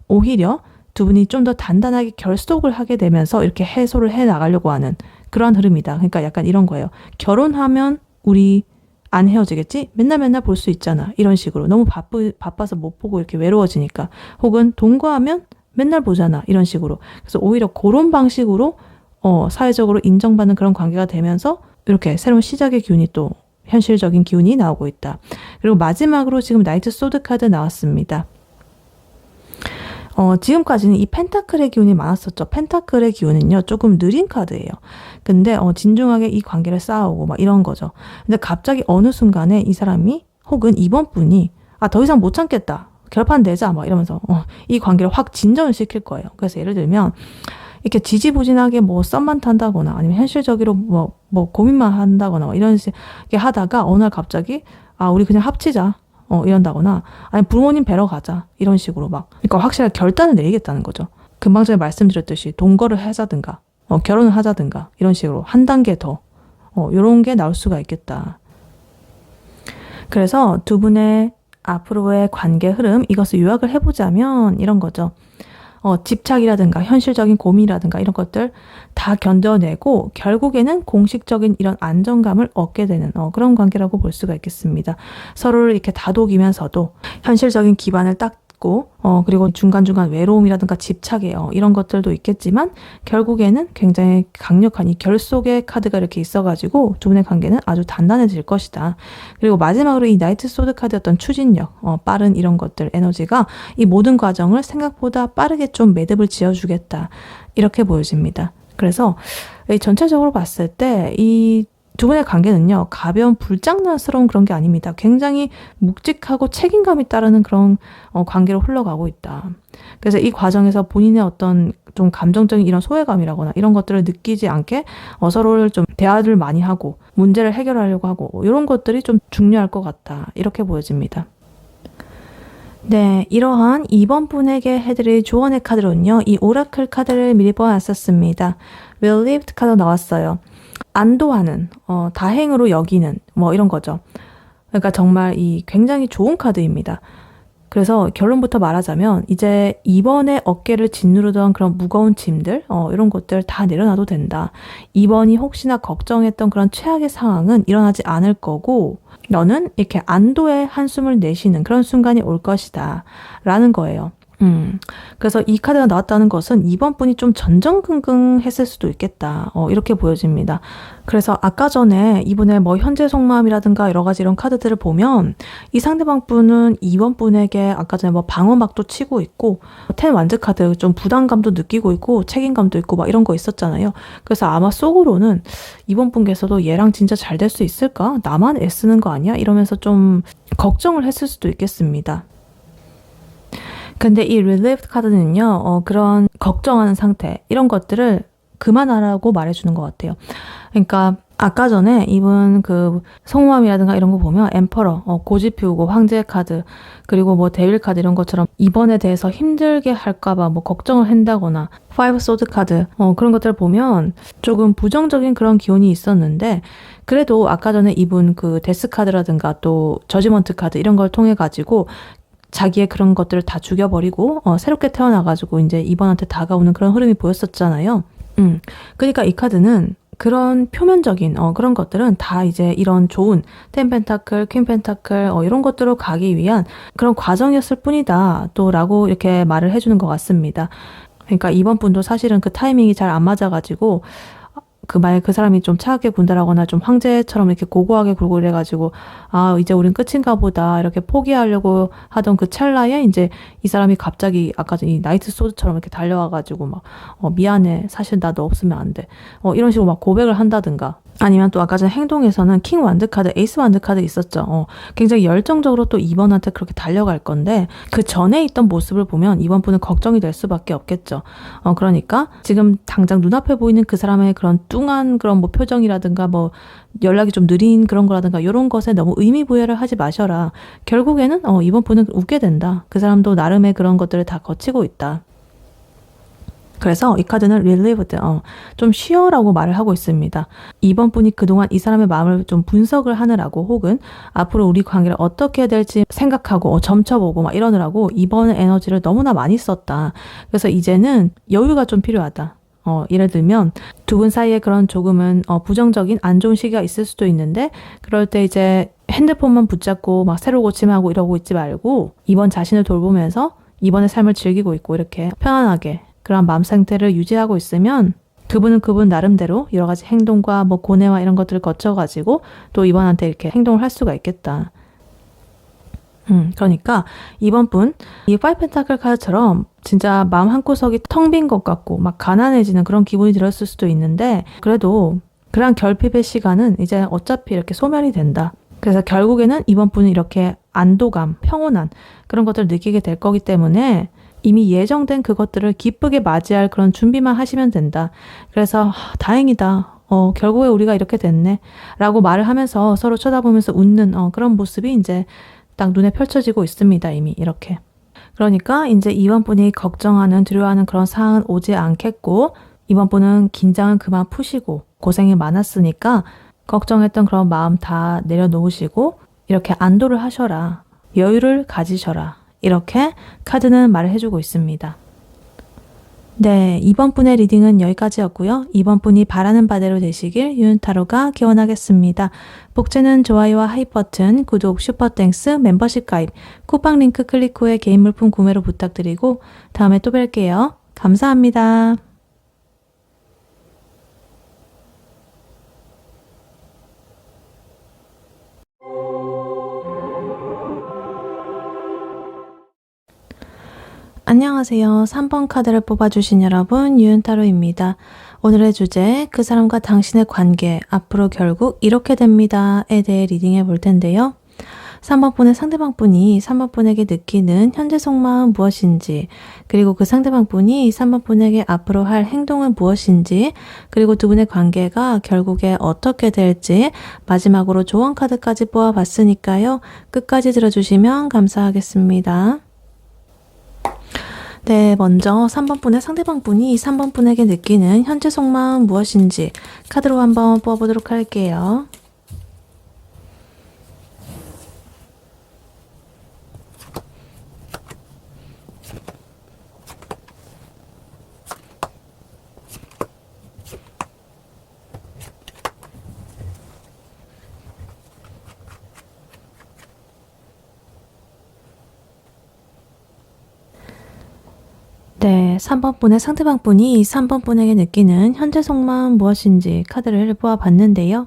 오히려 두 분이 좀 더 단단하게 결속을 하게 되면서 이렇게 해소를 해 나가려고 하는 그런 흐름이다. 그러니까 약간 이런 거예요. 결혼하면 우리 안 헤어지겠지? 맨날 볼 수 있잖아. 이런 식으로. 너무 바빠서 못 보고 이렇게 외로워지니까. 혹은 동거하면 맨날 보잖아. 이런 식으로. 그래서 오히려 그런 방식으로 사회적으로 인정받는 그런 관계가 되면서 이렇게 새로운 시작의 기운이 또 현실적인 기운이 나오고 있다. 그리고 마지막으로 지금 나이트 소드 카드 나왔습니다. 지금까지는 이 펜타클의 기운이 많았었죠. 펜타클의 기운은요, 조금 느린 카드예요. 근데, 진중하게 이 관계를 쌓아오고 막 이런 거죠. 근데 갑자기 어느 순간에 이 사람이 혹은 이번 분이, 더 이상 못 참겠다. 결판 내자. 막 이러면서, 이 관계를 확 진전을 시킬 거예요. 그래서 예를 들면, 이렇게 지지부진하게 뭐 썸만 탄다거나 아니면 현실적으로 뭐 고민만 한다거나 뭐 이런 식의 하다가 어느 날 갑자기, 우리 그냥 합치자. 이런다거나 아니 부모님 뵈러 가자 이런 식으로 막 그러니까 확실하게 결단을 내리겠다는 거죠. 금방 전에 말씀드렸듯이 동거를 하자든가 결혼을 하자든가 이런 식으로 한 단계 더 이런 게 나올 수가 있겠다. 그래서 두 분의 앞으로의 관계 흐름 이것을 요약을 해보자면 이런 거죠. 집착이라든가 현실적인 고민이라든가 이런 것들 다 견뎌내고 결국에는 공식적인 이런 안정감을 얻게 되는 그런 관계라고 볼 수가 있겠습니다. 서로를 이렇게 다독이면서도 현실적인 기반을 닦고 그리고 중간중간 외로움이라든가 집착에 이런 것들도 있겠지만 결국에는 굉장히 강력한 이 결속의 카드가 이렇게 있어가지고 두 분의 관계는 아주 단단해질 것이다. 그리고 마지막으로 이 나이트 소드 카드의 어떤 추진력, 빠른 이런 것들, 에너지가 이 모든 과정을 생각보다 빠르게 좀 매듭을 지어주겠다. 이렇게 보여집니다. 그래서 전체적으로 봤을 때 이 두 분의 관계는요, 가벼운 불장난스러운 그런 게 아닙니다. 굉장히 묵직하고 책임감이 따르는 그런 관계로 흘러가고 있다. 그래서 이 과정에서 본인의 어떤 좀 감정적인 이런 소외감이라거나 이런 것들을 느끼지 않게 서로를 좀 대화를 많이 하고 문제를 해결하려고 하고 이런 것들이 좀 중요할 것 같다. 이렇게 보여집니다. 네, 이러한 2번 분에게 해드릴 조언의 카드로는요, 이 오라클 카드를 미리 보았었습니다. Relieved 카드 나왔어요. 안도하는, 다행으로 여기는, 이런 거죠. 그러니까 정말 이 굉장히 좋은 카드입니다. 그래서 결론부터 말하자면, 이제 이번에 어깨를 짓누르던 그런 무거운 짐들, 이런 것들 다 내려놔도 된다. 이번이 혹시나 걱정했던 그런 최악의 상황은 일어나지 않을 거고, 너는 이렇게 안도의 한숨을 내쉬는 그런 순간이 올 것이다. 라는 거예요. 그래서 이 카드가 나왔다는 것은 이번 분이 좀 전전긍긍했을 수도 있겠다. 이렇게 보여집니다. 그래서 아까 전에 이분의 현재 속마음이라든가 여러 가지 이런 카드들을 보면 이 상대방 분은 이번 분에게 아까 전에 방어막도 치고 있고 텐 완즈 카드 좀 부담감도 느끼고 있고 책임감도 있고 이런 거 있었잖아요. 그래서 아마 속으로는 이번 분께서도 얘랑 진짜 잘 될 수 있을까? 나만 애쓰는 거 아니야? 이러면서 좀 걱정을 했을 수도 있겠습니다. 근데 이 relieved 카드는요, 그런 걱정하는 상태, 이런 것들을 그만하라고 말해주는 것 같아요. 그러니까, 아까 전에 이분 성모함이라든가 이런 거 보면 엠퍼러, 고집 피우고 황제 카드, 그리고 데빌 카드 이런 것처럼 이번에 대해서 힘들게 할까봐 걱정을 한다거나, 파이브 소드 카드, 그런 것들을 보면 조금 부정적인 그런 기운이 있었는데, 그래도 아까 전에 이분 데스 카드라든가 또 저지먼트 카드 이런 걸 통해 가지고 자기의 그런 것들을 다 죽여버리고 새롭게 태어나가지고 이제 이번한테 다가오는 그런 흐름이 보였었잖아요. 그러니까 이 카드는 그런 표면적인 그런 것들은 다 이제 이런 좋은 텐 펜타클, 퀸 펜타클 이런 것들로 가기 위한 그런 과정이었을 뿐이다 또 라고 이렇게 말을 해주는 것 같습니다. 그러니까 이번 분도 사실은 그 타이밍이 잘 안 맞아가지고 만약에 그 사람이 좀 차갑게 군다라거나 좀 황제처럼 이렇게 고고하게 굴고 이래가지고 이제 우린 끝인가 보다 이렇게 포기하려고 하던 그 찰나에 이제 이 사람이 갑자기 아까 이 나이트 소드처럼 이렇게 달려와가지고 미안해 사실 나 너 없으면 안 돼 이런 식으로 고백을 한다든가 아니면 또 아까 전 행동에서는 킹 완드 카드, 에이스 완드 카드 있었죠. 굉장히 열정적으로 또 2번한테 그렇게 달려갈 건데 그 전에 있던 모습을 보면 이번 분은 걱정이 될 수밖에 없겠죠. 그러니까 지금 당장 눈앞에 보이는 그 사람의 그런 뚱한 그런 표정이라든가 연락이 좀 느린 그런 거라든가 이런 것에 너무 의미 부여를 하지 마셔라. 결국에는 이번 분은 웃게 된다. 그 사람도 나름의 그런 것들을 다 거치고 있다. 그래서 이 카드는 relieved, 좀 쉬어라고 말을 하고 있습니다. 이번 분이 그동안 이 사람의 마음을 좀 분석을 하느라고 혹은 앞으로 우리 관계를 어떻게 해야 될지 생각하고 점쳐보고 이러느라고 이번 에너지를 너무나 많이 썼다. 그래서 이제는 여유가 좀 필요하다. 예를 들면 두 분 사이에 그런 조금은 부정적인 안 좋은 시기가 있을 수도 있는데 그럴 때 이제 핸드폰만 붙잡고 새로 고침하고 이러고 있지 말고 이번 자신을 돌보면서 이번의 삶을 즐기고 있고 이렇게 편안하게 그런 마음 상태를 유지하고 있으면 그분은 그분 나름대로 여러 가지 행동과 고뇌와 이런 것들을 거쳐가지고 또 이번한테 이렇게 행동을 할 수가 있겠다. 그러니까 이번 분, 이 파이브 펜타클 카드처럼 진짜 마음 한구석이 텅 빈 것 같고 가난해지는 그런 기분이 들었을 수도 있는데 그래도 그런 결핍의 시간은 이제 어차피 이렇게 소멸이 된다. 그래서 결국에는 이번 분은 이렇게 안도감, 평온한 그런 것들을 느끼게 될 거기 때문에 이미 예정된 그것들을 기쁘게 맞이할 그런 준비만 하시면 된다. 그래서 다행이다. 결국에 우리가 이렇게 됐네. 라고 말을 하면서 서로 쳐다보면서 웃는 그런 모습이 이제 딱 눈에 펼쳐지고 있습니다. 이미 이렇게. 그러니까 이제 이번 분이 걱정하는 두려워하는 그런 상황은 오지 않겠고 이번 분은 긴장은 그만 푸시고 고생이 많았으니까 걱정했던 그런 마음 다 내려놓으시고 이렇게 안도를 하셔라. 여유를 가지셔라. 이렇게 카드는 말을 해주고 있습니다. 네, 이번 분의 리딩은 여기까지였고요. 이번 분이 바라는 바대로 되시길 유은타로가 기원하겠습니다. 복제는 좋아요와 하이 버튼, 구독, 슈퍼땡스, 멤버십 가입, 쿠팡 링크 클릭 후에 개인 물품 구매로 부탁드리고 다음에 또 뵐게요. 감사합니다. 안녕하세요. 3번 카드를 뽑아주신 여러분, 유은타로입니다. 오늘의 주제, 그 사람과 당신의 관계, 앞으로 결국 이렇게 됩니다에 대해 리딩해 볼 텐데요. 3번 분의 상대방 분이 3번 분에게 느끼는 현재 속마음 무엇인지, 그리고 그 상대방 분이 3번 분에게 앞으로 할 행동은 무엇인지, 그리고 두 분의 관계가 결국에 어떻게 될지 마지막으로 조언 카드까지 뽑아봤으니까요. 끝까지 들어주시면 감사하겠습니다. 네, 먼저 3번 분의 상대방 분이 3번 분에게 느끼는 현재 속마음 무엇인지 카드로 한번 뽑아보도록 할게요. 네, 3번 분의 상대방 분이 3번 분에게 느끼는 현재 속마음 무엇인지 카드를 뽑아봤는데요.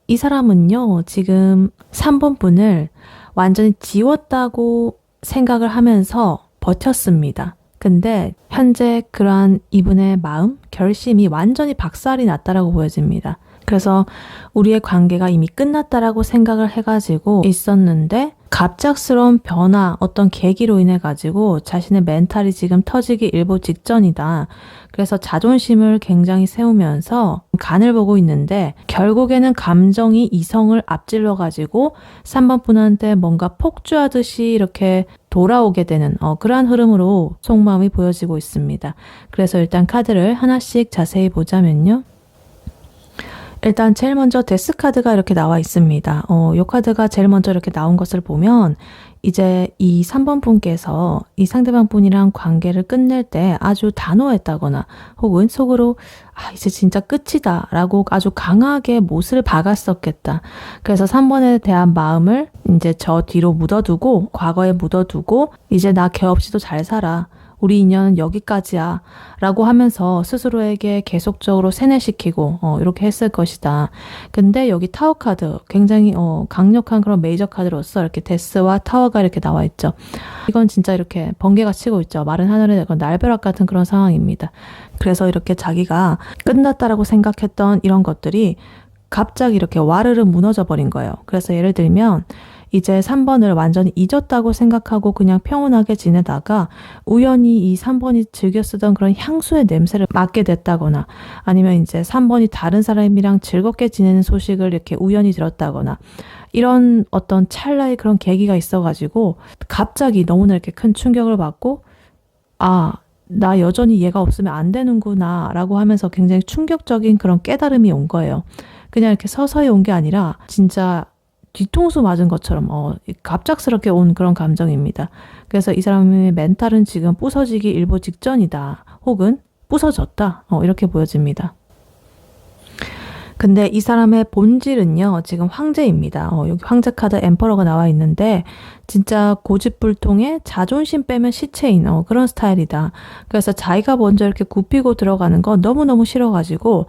이 사람은요, 지금 3번 분을 완전히 지웠다고 생각을 하면서 버텼습니다. 근데 현재 그러한 이분의 마음, 결심이 완전히 박살이 났다라고 보여집니다. 그래서 우리의 관계가 이미 끝났다라고 생각을 해가지고 있었는데 갑작스러운 변화, 어떤 계기로 인해 가지고 자신의 멘탈이 지금 터지기 일보 직전이다. 그래서 자존심을 굉장히 세우면서 간을 보고 있는데 결국에는 감정이 이성을 앞질러 가지고 3번 분한테 뭔가 폭주하듯이 이렇게 돌아오게 되는 그러한 흐름으로 속마음이 보여지고 있습니다. 그래서 일단 카드를 하나씩 자세히 보자면요. 일단 제일 먼저 데스 카드가 이렇게 나와 있습니다. 이 카드가 제일 먼저 이렇게 나온 것을 보면 이제 이 3번 분께서 이 상대방 분이랑 관계를 끝낼 때 아주 단호했다거나 혹은 속으로 이제 진짜 끝이다 라고 아주 강하게 못을 박았었겠다. 그래서 3번에 대한 마음을 이제 저 뒤로 묻어두고 과거에 묻어두고 이제 나 걔 없이도 잘 살아. 우리 인연은 여기까지야 라고 하면서 스스로에게 계속적으로 세뇌시키고 이렇게 했을 것이다. 근데 여기 타워 카드 굉장히 강력한 그런 메이저 카드로서 이렇게 데스와 타워가 이렇게 나와 있죠. 이건 진짜 이렇게 번개가 치고 있죠. 마른 하늘에 날벼락 같은 그런 상황입니다. 그래서 이렇게 자기가 끝났다라고 생각했던 이런 것들이 갑자기 이렇게 와르르 무너져 버린 거예요. 그래서 예를 들면 이제 3번을 완전히 잊었다고 생각하고 그냥 평온하게 지내다가 우연히 이 3번이 즐겨 쓰던 그런 향수의 냄새를 맡게 됐다거나 아니면 이제 3번이 다른 사람이랑 즐겁게 지내는 소식을 이렇게 우연히 들었다거나 이런 어떤 찰나의 그런 계기가 있어가지고 갑자기 너무나 이렇게 큰 충격을 받고 나 여전히 얘가 없으면 안 되는구나 라고 하면서 굉장히 충격적인 그런 깨달음이 온 거예요. 그냥 이렇게 서서히 온 게 아니라 진짜 뒤통수 맞은 것처럼 갑작스럽게 온 그런 감정입니다. 그래서 이 사람의 멘탈은 지금 부서지기 일보 직전이다. 혹은 부서졌다. 이렇게 보여집니다. 근데 이 사람의 본질은요. 지금 황제입니다. 여기 황제 카드 엠퍼러가 나와 있는데 진짜 고집불통에 자존심 빼면 시체인 그런 스타일이다. 그래서 자기가 먼저 이렇게 굽히고 들어가는 거 너무너무 싫어가지고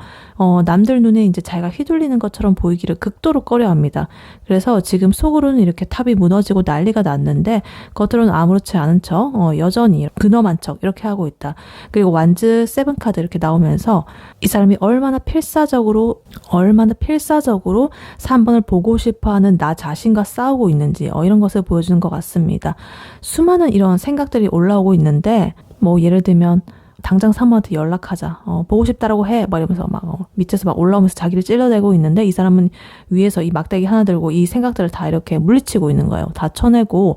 남들 눈에 이제 자기가 휘둘리는 것처럼 보이기를 극도로 꺼려합니다. 그래서 지금 속으로는 이렇게 탑이 무너지고 난리가 났는데 겉으로는 아무렇지 않은 척 여전히 근엄한 척 이렇게 하고 있다. 그리고 완즈 세븐 카드 이렇게 나오면서 이 사람이 얼마나 필사적으로 3번을 보고 싶어하는 나 자신과 싸우고 있는지 이런 것을 보여주는 것 같습니다. 수많은 이런 생각들이 올라오고 있는데 뭐 예를 들면 당장 3번한테 연락하자. 보고 싶다라고 해. 이러면서 밑에서 올라오면서 자기를 찔러대고 있는데 이 사람은 위에서 이 막대기 하나 들고 이 생각들을 다 이렇게 물리치고 있는 거예요. 다 쳐내고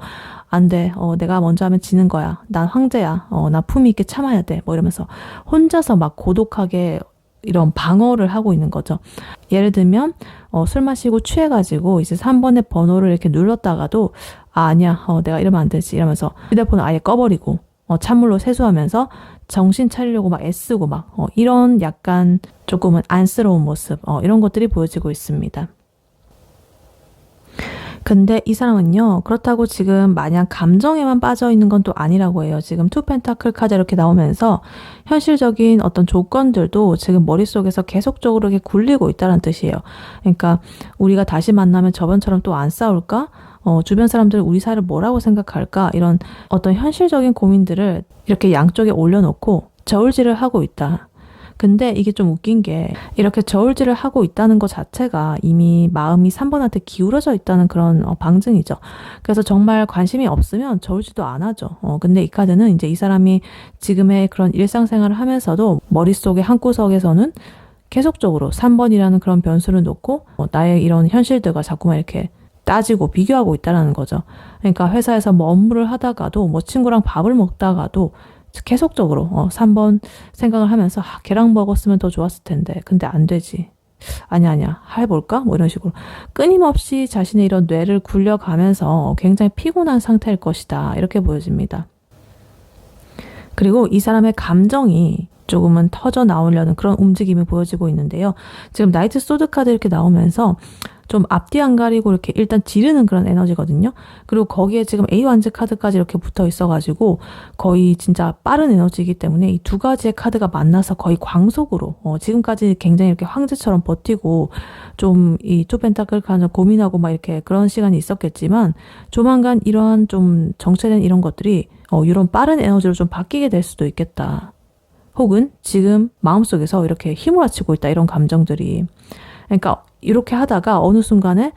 안 돼. 내가 먼저 하면 지는 거야. 난 황제야. 나 품위 있게 참아야 돼. 이러면서 혼자서 고독하게 이런 방어를 하고 있는 거죠. 예를 들면 술 마시고 취해가지고 이제 3번의 번호를 이렇게 눌렀다가도 아니야 내가 이러면 안 되지 이러면서 휴대폰을 아예 꺼버리고 찬물로 세수하면서 정신 차리려고 막 애쓰고 막 이런 약간 조금은 안쓰러운 모습 이런 것들이 보여지고 있습니다. 근데 이 사람은요, 그렇다고 지금 마냥 감정에만 빠져 있는 건 또 아니라고 해요. 지금 투 펜타클 카드 이렇게 나오면서 현실적인 어떤 조건들도 지금 머릿속에서 계속적으로 이렇게 굴리고 있다는 뜻이에요. 그러니까 우리가 다시 만나면 저번처럼 또 안 싸울까? 주변 사람들 우리 사이를 뭐라고 생각할까? 이런 어떤 현실적인 고민들을 이렇게 양쪽에 올려놓고 저울질을 하고 있다. 근데 이게 좀 웃긴 게 이렇게 저울질을 하고 있다는 것 자체가 이미 마음이 3번한테 기울어져 있다는 그런 방증이죠. 그래서 정말 관심이 없으면 저울질도 안 하죠. 근데 이 카드는 이제 이 사람이 지금의 그런 일상생활을 하면서도 머릿속의 한구석에서는 계속적으로 3번이라는 그런 변수를 놓고 나의 이런 현실들과 자꾸만 이렇게 따지고 비교하고 있다는 거죠. 그러니까 회사에서 뭐 업무를 하다가도 뭐 친구랑 밥을 먹다가도 계속적으로 3번 생각을 하면서 걔랑 먹었으면 더 좋았을 텐데 근데 안 되지. 아니야 해볼까? 뭐 이런 식으로 끊임없이 자신의 이런 뇌를 굴려가면서 굉장히 피곤한 상태일 것이다. 이렇게 보여집니다. 그리고 이 사람의 감정이 조금은 터져 나오려는 그런 움직임이 보여지고 있는데요. 지금 나이트 소드 카드 이렇게 나오면서 좀 앞뒤 안 가리고 이렇게 일단 지르는 그런 에너지거든요. 그리고 거기에 지금 A 완즈 카드까지 이렇게 붙어 있어가지고 거의 진짜 빠른 에너지이기 때문에 이 두 가지의 카드가 만나서 거의 광속으로 지금까지 굉장히 이렇게 황제처럼 버티고 좀 이 투 펜타클 카드 고민하고 막 이렇게 그런 시간이 있었겠지만 조만간 이러한 좀 정체된 이런 것들이 이런 빠른 에너지로 좀 바뀌게 될 수도 있겠다. 혹은 지금 마음속에서 이렇게 휘몰아치고 있다. 이런 감정들이. 그러니까 이렇게 하다가 어느 순간에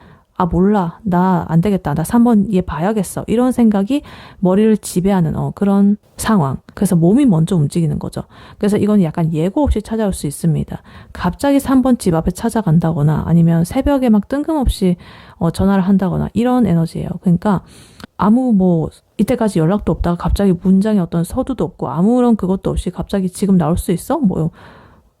몰라. 나 안 되겠다. 나 3번 얘 봐야겠어. 이런 생각이 머리를 지배하는 그런 상황. 그래서 몸이 먼저 움직이는 거죠. 그래서 이건 약간 예고 없이 찾아올 수 있습니다. 갑자기 3번 집 앞에 찾아간다거나 아니면 새벽에 막 뜬금없이 전화를 한다거나 이런 에너지예요. 그러니까 아무 이때까지 연락도 없다가 갑자기 문장에 어떤 서두도 없고 아무런 그것도 없이 갑자기 지금 나올 수 있어?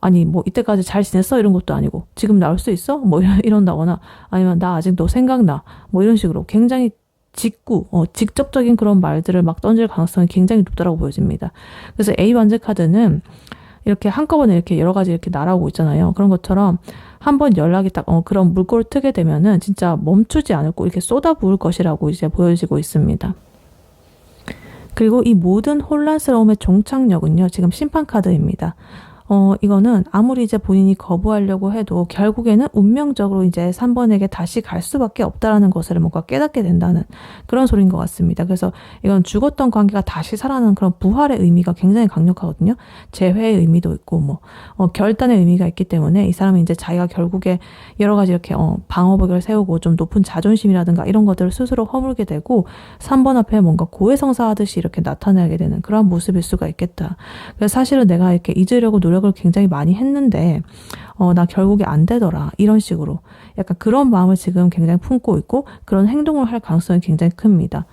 아니 이때까지 잘 지냈어? 이런 것도 아니고 지금 나올 수 있어? 이런다거나 아니면 나 아직 너 생각나? 이런 식으로 굉장히 직접적인 그런 말들을 막 던질 가능성이 굉장히 높다고 보여집니다. 그래서 A 완즈 카드는 이렇게 한꺼번에 이렇게 여러 가지 이렇게 날아오고 있잖아요. 그런 것처럼 한번 연락이 딱 그런 물꼬를 트게 되면은 진짜 멈추지 않을 거 이렇게 쏟아부을 것이라고 이제 보여지고 있습니다. 그리고 이 모든 혼란스러움의 종착역은요, 지금 심판 카드입니다. 이거는 아무리 이제 본인이 거부하려고 해도 결국에는 운명적으로 이제 3번에게 다시 갈 수밖에 없다라는 것을 뭔가 깨닫게 된다는 그런 소리인 것 같습니다. 그래서 이건 죽었던 관계가 다시 살아나는 그런 부활의 의미가 굉장히 강력하거든요. 재회의 의미도 있고 결단의 의미가 있기 때문에 이 사람은 이제 자기가 결국에 여러 가지 이렇게 방어벽을 세우고 좀 높은 자존심이라든가 이런 것들을 스스로 허물게 되고 3번 앞에 뭔가 고해성사하듯이 이렇게 나타나게 되는 그런 모습일 수가 있겠다. 그래서 사실은 내가 이렇게 잊으려고 노력을 굉장히 많이 했는데 나 결국에 안 되더라. 이런 식으로 약간 그런 마음을 지금 굉장히 품고 있고 그런 행동을 할 가능성이 굉장히 큽니다.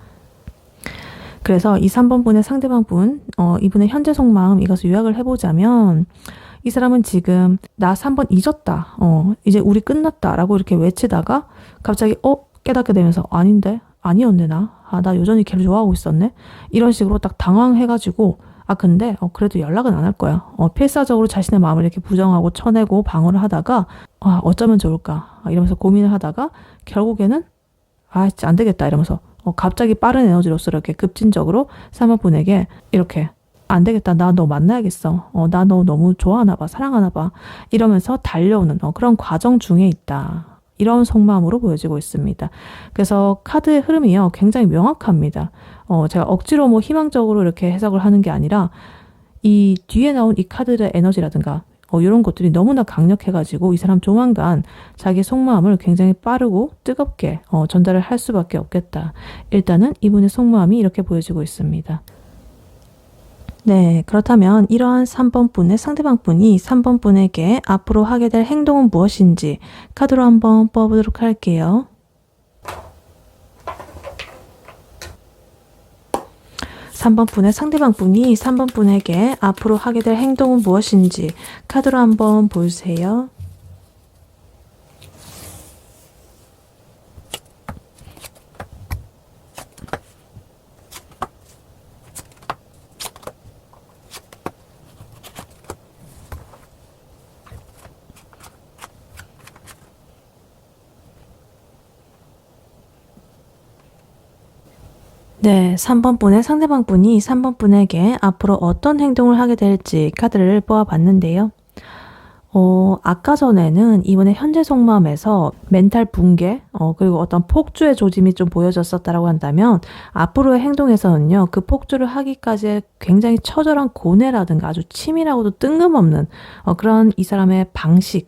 그래서 이 3번 분의 상대방 분, 이분의 현재 속마음 이것을 요약을 해보자면 이 사람은 지금 나 3번 잊었다. 이제 우리 끝났다. 라고 이렇게 외치다가 갑자기 깨닫게 되면서 아닌데? 아니었네 나. 나 여전히 걔를 좋아하고 있었네. 이런 식으로 딱 당황해가지고 근데 그래도 연락은 안 할 거야. 필사적으로 자신의 마음을 이렇게 부정하고 쳐내고 방어를 하다가 어쩌면 좋을까 이러면서 고민을 하다가 결국에는 진짜 안 되겠다 이러면서 갑자기 빠른 에너지로서 이렇게 급진적으로 3번 분에게 이렇게 안 되겠다. 나 너 만나야겠어. 나 너 너무 좋아하나 봐. 사랑하나 봐. 이러면서 달려오는 그런 과정 중에 있다. 이런 속마음으로 보여지고 있습니다. 그래서 카드의 흐름이요. 굉장히 명확합니다. 제가 억지로 희망적으로 이렇게 해석을 하는 게 아니라 이 뒤에 나온 이 카드의 에너지라든가 이런 것들이 너무나 강력해가지고 이 사람 조만간 자기 속마음을 굉장히 빠르고 뜨겁게 전달을 할 수밖에 없겠다. 일단은 이분의 속마음이 이렇게 보여지고 있습니다. 네, 그렇다면 이러한 3번 분의 상대방 분이 3번 분에게 앞으로 하게 될 행동은 무엇인지 카드로 한번 뽑아보도록 할게요. 3번 분의 상대방 분이 3번 분에게 앞으로 하게 될 행동은 무엇인지 카드로 한번 보여주세요. 네, 3번 분의 상대방 분이 3번 분에게 앞으로 어떤 행동을 하게 될지 카드를 뽑아봤는데요. 아까 전에는 이번에 현재 속마음에서 멘탈 붕괴, 그리고 어떤 폭주의 조짐이 좀 보여졌었다라고 한다면 앞으로의 행동에서는요, 그 폭주를 하기까지의 굉장히 처절한 고뇌라든가 아주 치밀하고도 뜬금없는 그런 이 사람의 방식,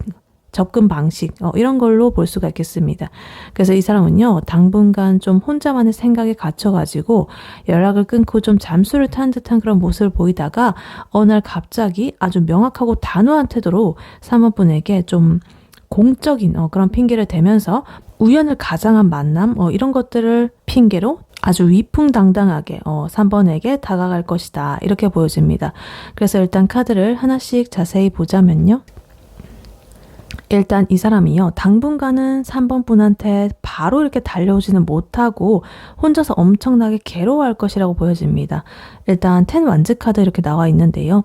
접근 방식 이런 걸로 볼 수가 있겠습니다. 그래서 이 사람은요 당분간 좀 혼자만의 생각에 갇혀가지고 연락을 끊고 좀 잠수를 탄 듯한 그런 모습을 보이다가 어느 날 갑자기 아주 명확하고 단호한 태도로 사모분에게 좀 공적인 그런 핑계를 대면서 우연을 가장한 만남 이런 것들을 핑계로 아주 위풍당당하게 3번에게 다가갈 것이다 이렇게 보여집니다. 그래서 일단 카드를 하나씩 자세히 보자면요. 일단 이 사람이요 당분간은 3번 분한테 바로 이렇게 달려오지는 못하고 혼자서 엄청나게 괴로워할 것이라고 보여집니다. 일단 10 완즈 카드 이렇게 나와 있는데요.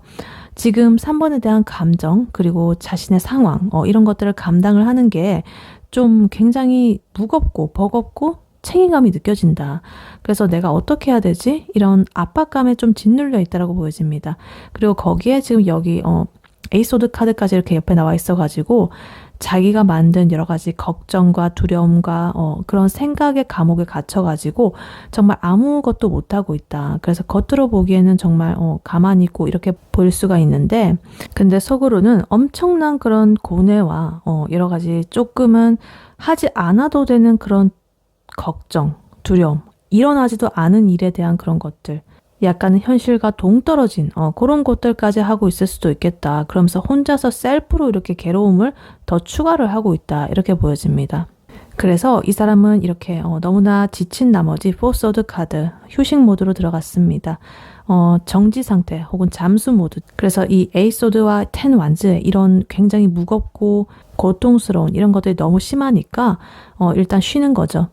지금 3번에 대한 감정 그리고 자신의 상황 이런 것들을 감당을 하는 게 좀 굉장히 무겁고 버겁고 책임감이 느껴진다. 그래서 내가 어떻게 해야 되지? 이런 압박감에 좀 짓눌려 있다라고 보여집니다. 그리고 거기에 지금 여기 에이소드 카드까지 이렇게 옆에 나와 있어가지고 자기가 만든 여러 가지 걱정과 두려움과 그런 생각의 감옥에 갇혀가지고 정말 아무것도 못하고 있다. 그래서 겉으로 보기에는 정말 가만히 있고 이렇게 보일 수가 있는데 근데 속으로는 엄청난 그런 고뇌와 여러 가지 조금은 하지 않아도 되는 그런 걱정, 두려움, 일어나지도 않은 일에 대한 그런 것들 약간은 현실과 동떨어진 그런 것들까지 하고 있을 수도 있겠다. 그러면서 혼자서 셀프로 이렇게 괴로움을 더 추가를 하고 있다. 이렇게 보여집니다. 그래서 이 사람은 이렇게 너무나 지친 나머지 4소드 카드 휴식 모드로 들어갔습니다. 정지 상태 혹은 잠수 모드. 그래서 이 에이소드와 10 완즈 이런 굉장히 무겁고 고통스러운 이런 것들이 너무 심하니까 일단 쉬는 거죠.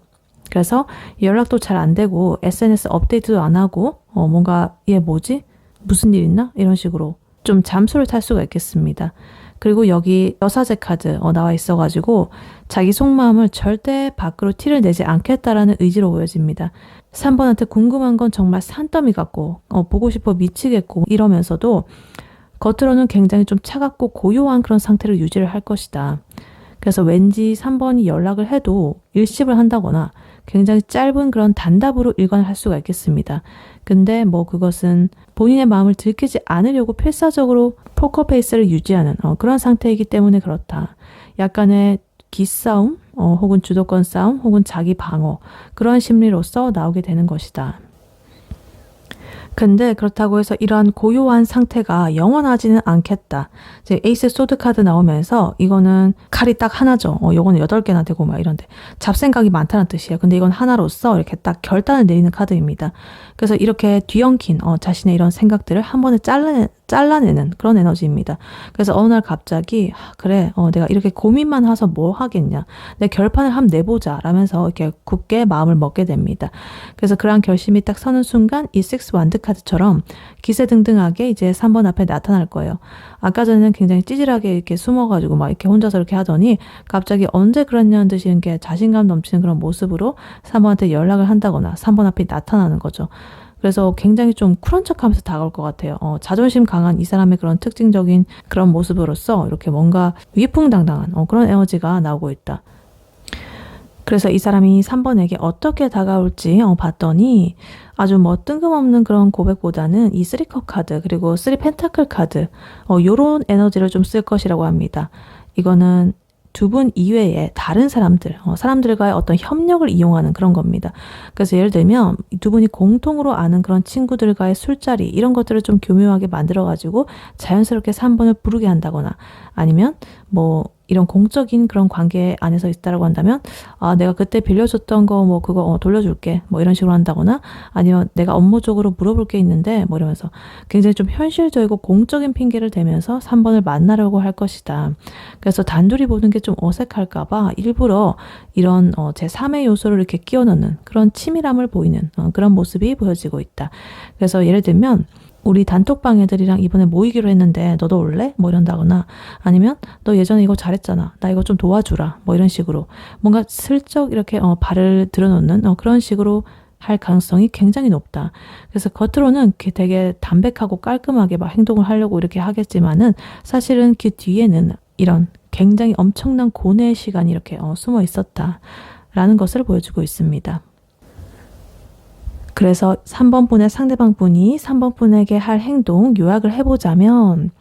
그래서 연락도 잘 안 되고 SNS 업데이트도 안 하고 뭔가 얘 뭐지? 무슨 일 있나? 이런 식으로 좀 잠수를 탈 수가 있겠습니다. 그리고 여기 여사제 카드 나와 있어가지고 자기 속마음을 절대 밖으로 티를 내지 않겠다라는 의지로 보여집니다. 3번한테 궁금한 건 정말 산더미 같고 보고 싶어 미치겠고 이러면서도 겉으로는 굉장히 좀 차갑고 고요한 그런 상태를 유지를 할 것이다. 그래서 왠지 3번이 연락을 해도 일십을 한다거나 굉장히 짧은 그런 단답으로 일관을 할 수가 있겠습니다. 근데 뭐 그것은 본인의 마음을 들키지 않으려고 필사적으로 포커페이스를 유지하는 그런 상태이기 때문에 그렇다. 약간의 기싸움 혹은 주도권 싸움 혹은 자기 방어 그런 심리로서 나오게 되는 것이다. 근데 그렇다고 해서 이러한 고요한 상태가 영원하지는 않겠다. 이제 에이스 소드 카드 나오면서 이거는 칼이 딱 하나죠. 요거는 8개나 되고 막 이런데 잡생각이 많다는 뜻이에요. 근데 이건 하나로서 이렇게 딱 결단을 내리는 카드입니다. 그래서 이렇게 뒤엉킨 자신의 이런 생각들을 한 번에 잘라내는 그런 에너지입니다. 그래서 어느 날 갑자기 그래 내가 이렇게 고민만 해서 뭐 하겠냐. 내 결판을 한번 내보자 라면서 이렇게 굳게 마음을 먹게 됩니다. 그래서 그러한 결심이 딱 서는 순간 이 6 완드 카드처럼 기세등등하게 이제 3번 앞에 나타날 거예요. 아까 전에는 굉장히 찌질하게 이렇게 숨어가지고 막 이렇게 혼자서 이렇게 하더니 갑자기 언제 그랬냐는 듯이 이렇게 자신감 넘치는 그런 모습으로 3번한테 연락을 한다거나 3번 앞에 나타나는 거죠. 그래서 굉장히 좀 쿨한 척하면서 다가올 것 같아요. 자존심 강한 이 사람의 그런 특징적인 그런 모습으로서 이렇게 뭔가 위풍당당한 그런 에너지가 나오고 있다. 그래서 이 사람이 3번에게 어떻게 다가올지 봤더니 아주 뭐 뜬금없는 그런 고백보다는 이 3컵 카드 그리고 3 펜타클 카드 요런 에너지를 좀 쓸 것이라고 합니다. 이거는 두 분 이외에 다른 사람들과의 어떤 협력을 이용하는 그런 겁니다. 그래서 예를 들면 두 분이 공통으로 아는 그런 친구들과의 술자리 이런 것들을 좀 교묘하게 만들어가지고 자연스럽게 3번을 부르게 한다거나 아니면 뭐 이런 공적인 그런 관계 안에서 있다라고 한다면 내가 그때 빌려줬던 거 뭐 그거 돌려줄게 뭐 이런 식으로 한다거나 아니면 내가 업무적으로 물어볼 게 있는데 뭐 이러면서 굉장히 좀 현실적이고 공적인 핑계를 대면서 3번을 만나려고 할 것이다. 그래서 단둘이 보는 게 좀 어색할까 봐 일부러 이런 제3의 요소를 이렇게 끼워 넣는 그런 치밀함을 보이는 그런 모습이 보여지고 있다. 그래서 예를 들면 우리 단톡방 애들이랑 이번에 모이기로 했는데 너도 올래? 뭐 이런다거나 아니면 너 예전에 이거 잘했잖아. 나 이거 좀 도와주라. 뭐 이런 식으로 뭔가 슬쩍 이렇게 발을 들어놓는 그런 식으로 할 가능성이 굉장히 높다. 그래서 겉으로는 되게 담백하고 깔끔하게 막 행동을 하려고 이렇게 하겠지만은 사실은 그 뒤에는 이런 굉장히 엄청난 고뇌의 시간이 이렇게 숨어 있었다라는 것을 보여주고 있습니다. 그래서 3번 분의 상대방 분이 3번 분에게 할 행동 요약을 해보자면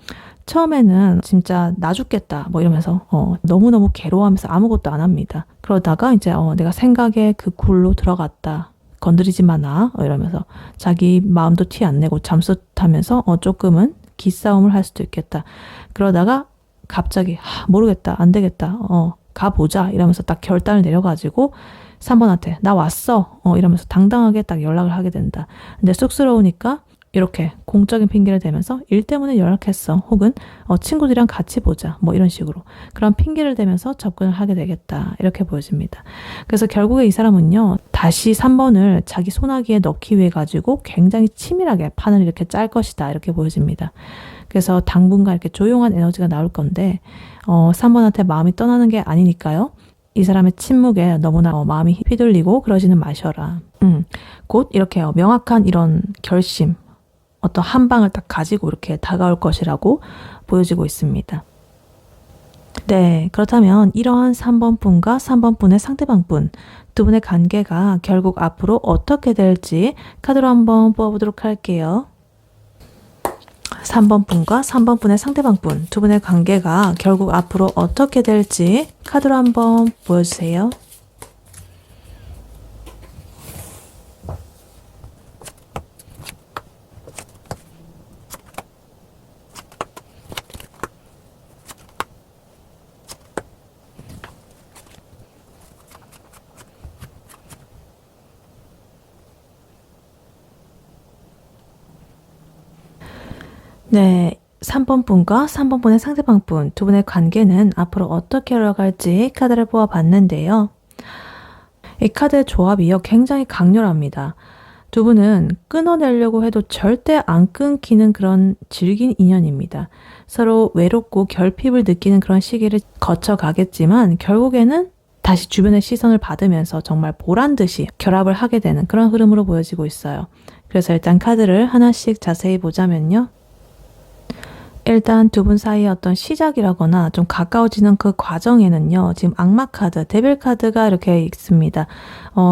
처음에는 진짜 나 죽겠다 뭐 이러면서 너무너무 괴로워하면서 아무것도 안 합니다. 그러다가 이제 내가 생각에 그 굴로 들어갔다. 건드리지 마 나 이러면서 자기 마음도 티 안 내고 잠수 타면서 조금은 기싸움을 할 수도 있겠다. 그러다가 갑자기 모르겠다 안 되겠다 가보자 이러면서 딱 결단을 내려가지고 3번한테 나 왔어 이러면서 당당하게 딱 연락을 하게 된다. 근데 쑥스러우니까 이렇게 공적인 핑계를 대면서 일 때문에 연락했어 혹은 친구들이랑 같이 보자 뭐 이런 식으로 그런 핑계를 대면서 접근을 하게 되겠다 이렇게 보여집니다. 그래서 결국에 이 사람은요 다시 3번을 자기 소나기에 넣기 위해 가지고 굉장히 치밀하게 판을 이렇게 짤 것이다 이렇게 보여집니다. 그래서 당분간 이렇게 조용한 에너지가 나올 건데 3번한테 마음이 떠나는 게 아니니까요. 이 사람의 침묵에 너무나 마음이 휘둘리고 그러지는 마셔라. 곧 이렇게 명확한 이런 결심 어떤 한 방을 딱 가지고 이렇게 다가올 것이라고 보여지고 있습니다. 네, 그렇다면 이러한 3번 분과 3번 분의 상대방 분 두 분의 관계가 결국 앞으로 어떻게 될지 카드로 한번 뽑아보도록 할게요. 3번 분과 3번 분의 상대방 분 두 분의 관계가 결국 앞으로 어떻게 될지 카드로 한번 보여주세요. 네, 3번 분과 3번 분의 상대방 분 두 분의 관계는 앞으로 어떻게 흘러갈지 카드를 뽑아봤는데요. 이 카드의 조합이요 굉장히 강렬합니다. 두 분은 끊어내려고 해도 절대 안 끊기는 그런 질긴 인연입니다. 서로 외롭고 결핍을 느끼는 그런 시기를 거쳐가겠지만 결국에는 다시 주변의 시선을 받으면서 정말 보란듯이 결합을 하게 되는 그런 흐름으로 보여지고 있어요. 그래서 일단 카드를 하나씩 자세히 보자면요. 일단 두 분 사이의 어떤 시작이라거나 좀 가까워지는 그 과정에는요. 지금 악마 카드, 데빌 카드가 이렇게 있습니다.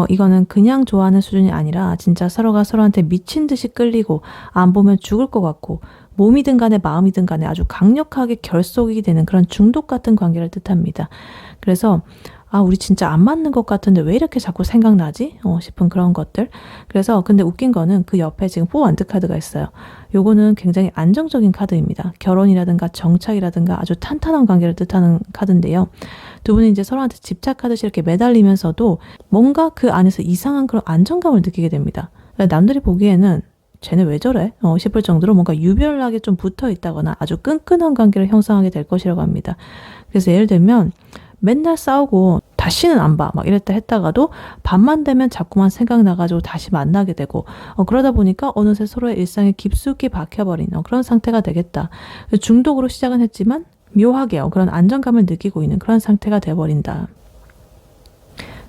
이거는 그냥 좋아하는 수준이 아니라 진짜 서로가 서로한테 미친 듯이 끌리고 안 보면 죽을 것 같고 몸이든 간에 마음이든 간에 아주 강력하게 결속이 되는 그런 중독 같은 관계를 뜻합니다. 그래서 우리 진짜 안 맞는 것 같은데 왜 이렇게 자꾸 생각나지? 싶은 그런 것들. 그래서 근데 웃긴 거는 그 옆에 지금 4 원드 카드가 있어요. 요거는 굉장히 안정적인 카드입니다. 결혼이라든가 정착이라든가 아주 탄탄한 관계를 뜻하는 카드인데요. 두 분이 이제 서로한테 집착하듯이 이렇게 매달리면서도 뭔가 그 안에서 이상한 그런 안정감을 느끼게 됩니다. 남들이 보기에는 쟤네 왜 저래? 싶을 정도로 뭔가 유별나게 좀 붙어 있다거나 아주 끈끈한 관계를 형성하게 될 것이라고 합니다. 그래서 예를 들면 맨날 싸우고 다시는 안 봐 막 이랬다 했다가도 밤만 되면 자꾸만 생각나가지고 다시 만나게 되고 그러다 보니까 어느새 서로의 일상에 깊숙이 박혀버린 그런 상태가 되겠다. 중독으로 시작은 했지만 묘하게 그런 안정감을 느끼고 있는 그런 상태가 돼버린다.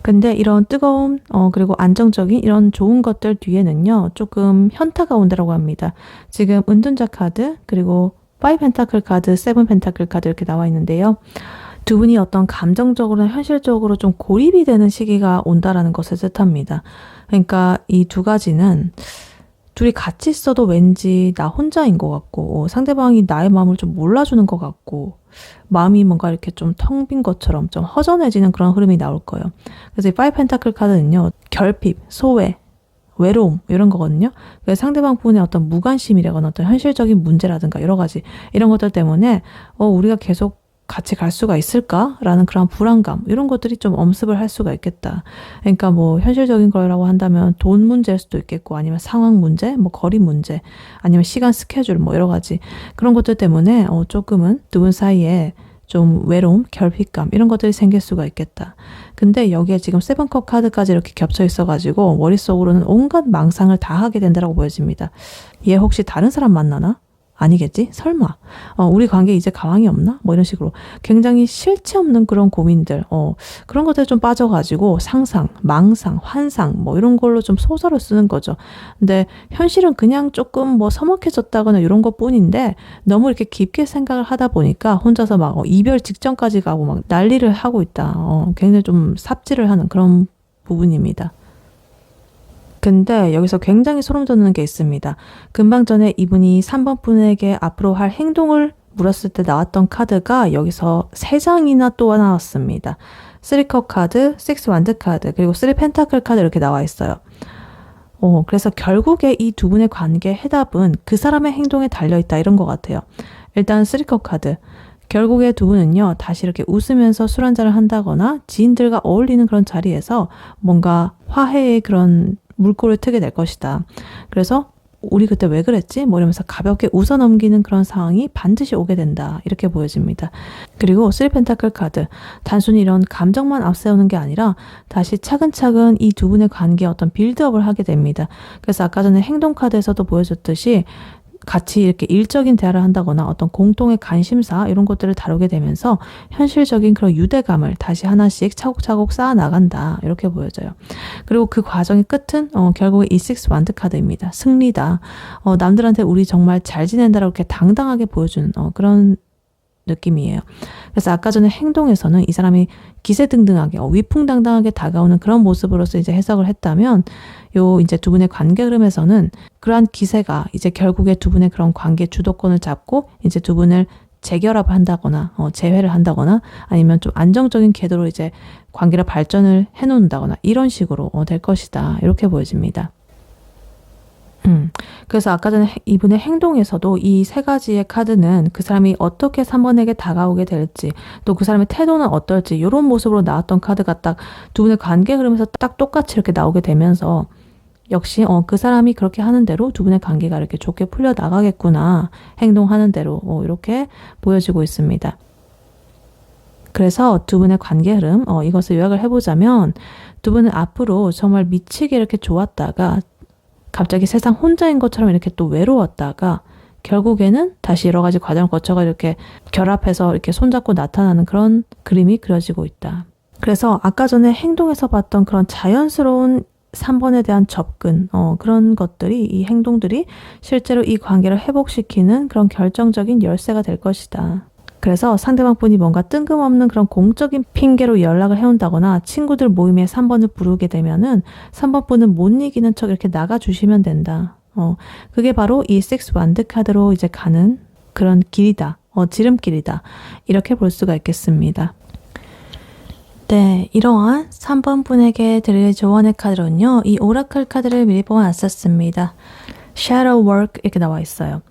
근데 이런 뜨거움 그리고 안정적인 이런 좋은 것들 뒤에는요 조금 현타가 온다고 합니다. 지금 은둔자 카드 그리고 5 펜타클 카드, 7 펜타클 카드 이렇게 나와 있는데요. 두 분이 어떤 감정적으로나 현실적으로 좀 고립이 되는 시기가 온다라는 것을 뜻합니다. 그러니까 이 두 가지는 둘이 같이 있어도 왠지 나 혼자인 것 같고 상대방이 나의 마음을 좀 몰라주는 것 같고 마음이 뭔가 이렇게 좀 텅 빈 것처럼 좀 허전해지는 그런 흐름이 나올 거예요. 그래서 이 5 펜타클 카드는요. 결핍, 소외, 외로움 이런 거거든요. 그래서 상대방 분의 어떤 무관심이라거나 어떤 현실적인 문제라든가 여러 가지 이런 것들 때문에 우리가 계속 같이 갈 수가 있을까라는 그런 불안감 이런 것들이 좀 엄습을 할 수가 있겠다. 그러니까 뭐 현실적인 거라고 한다면 돈 문제일 수도 있겠고 아니면 상황 문제, 뭐 거리 문제, 아니면 시간 스케줄 뭐 여러 가지 그런 것들 때문에 조금은 두 분 사이에 좀 외로움, 결핍감 이런 것들이 생길 수가 있겠다. 근데 여기에 지금 세븐컵 카드까지 이렇게 겹쳐 있어가지고 머릿속으로는 온갖 망상을 다 하게 된다고 보여집니다. 얘 혹시 다른 사람 만나나? 아니겠지? 설마. 우리 관계 이제 가망이 없나? 뭐 이런 식으로 굉장히 실체 없는 그런 고민들, 그런 것들에 좀 빠져가지고 상상, 망상, 환상 뭐 이런 걸로 좀 소설을 쓰는 거죠. 근데 현실은 그냥 조금 뭐 서먹해졌다거나 이런 것 뿐인데 너무 이렇게 깊게 생각을 하다 보니까 혼자서 막 이별 직전까지 가고 막 난리를 하고 있다. 굉장히 좀 삽질을 하는 그런 부분입니다. 근데 여기서 굉장히 소름 돋는 게 있습니다. 금방 전에 이분이 3번 분에게 앞으로 할 행동을 물었을 때 나왔던 카드가 여기서 3장이나 또 나왔습니다. 3컵 카드, 6 완드 카드, 그리고 3 펜타클 카드 이렇게 나와 있어요. 그래서 결국에 이 두 분의 관계의 해답은 그 사람의 행동에 달려있다 이런 것 같아요. 일단 3컵 카드. 결국에 두 분은요, 다시 이렇게 웃으면서 술 한잔을 한다거나 지인들과 어울리는 그런 자리에서 뭔가 화해의 그런 물꼬를 트게 될 것이다. 그래서 우리 그때 왜 그랬지? 뭐 이러면서 가볍게 웃어 넘기는 그런 상황이 반드시 오게 된다. 이렇게 보여집니다. 그리고 3 펜타클 카드. 단순히 이런 감정만 앞세우는 게 아니라 다시 차근차근 이 두 분의 관계에 어떤 빌드업을 하게 됩니다. 그래서 아까 전에 행동 카드에서도 보여줬듯이 같이 이렇게 일적인 대화를 한다거나 어떤 공통의 관심사 이런 것들을 다루게 되면서 현실적인 그런 유대감을 다시 하나씩 차곡차곡 쌓아 나간다 이렇게 보여져요. 그리고 그 과정의 끝은 결국에 이 6 완드 카드입니다. 승리다. 남들한테 우리 정말 잘 지낸다라고 이렇게 당당하게 보여주는 그런 느낌이에요. 그래서 아까 전에 행동에서는 이 사람이 기세등등하게 위풍당당하게 다가오는 그런 모습으로서 이제 해석을 했다면 요 이제 두 분의 관계 흐름에서는 그러한 기세가 이제 결국에 두 분의 그런 관계 주도권을 잡고 이제 두 분을 재결합을 한다거나 재회를 한다거나 아니면 좀 안정적인 궤도로 이제 관계를 발전을 해놓는다거나 이런 식으로 될 것이다 이렇게 보여집니다. 그래서 아까 전에 이분의 행동에서도 이 3가지의 카드는 그 사람이 어떻게 3번에게 다가오게 될지 또 그 사람의 태도는 어떨지 이런 모습으로 나왔던 카드가 딱 두 분의 관계 흐름에서 딱 똑같이 이렇게 나오게 되면서 역시 그 사람이 그렇게 하는 대로 두 분의 관계가 이렇게 좋게 풀려 나가겠구나 행동하는 대로 이렇게 보여지고 있습니다. 그래서 두 분의 관계 흐름 이것을 요약을 해보자면 두 분은 앞으로 정말 미치게 이렇게 좋았다가 갑자기 세상 혼자인 것처럼 이렇게 또 외로웠다가 결국에는 다시 여러 가지 과정을 거쳐가 이렇게 결합해서 이렇게 손잡고 나타나는 그런 그림이 그려지고 있다. 그래서 아까 전에 행동에서 봤던 그런 자연스러운 3번에 대한 접근, 그런 것들이, 이 행동들이 실제로 이 관계를 회복시키는 그런 결정적인 열쇠가 될 것이다. 그래서 상대방 분이 뭔가 뜬금없는 그런 공적인 핑계로 연락을 해온다거나 친구들 모임에 3번을 부르게 되면은 3번 분은 못 이기는 척 이렇게 나가주시면 된다. 그게 바로 이 6 완드 카드로 이제 가는 그런 길이다. 지름길이다. 이렇게 볼 수가 있겠습니다. 네, 이러한 3번 분에게 드릴 조언의 카드로는요. 이 오라클 카드를 미리 뽑아놨었습니다. Shadow Work 이렇게 나와 있어요.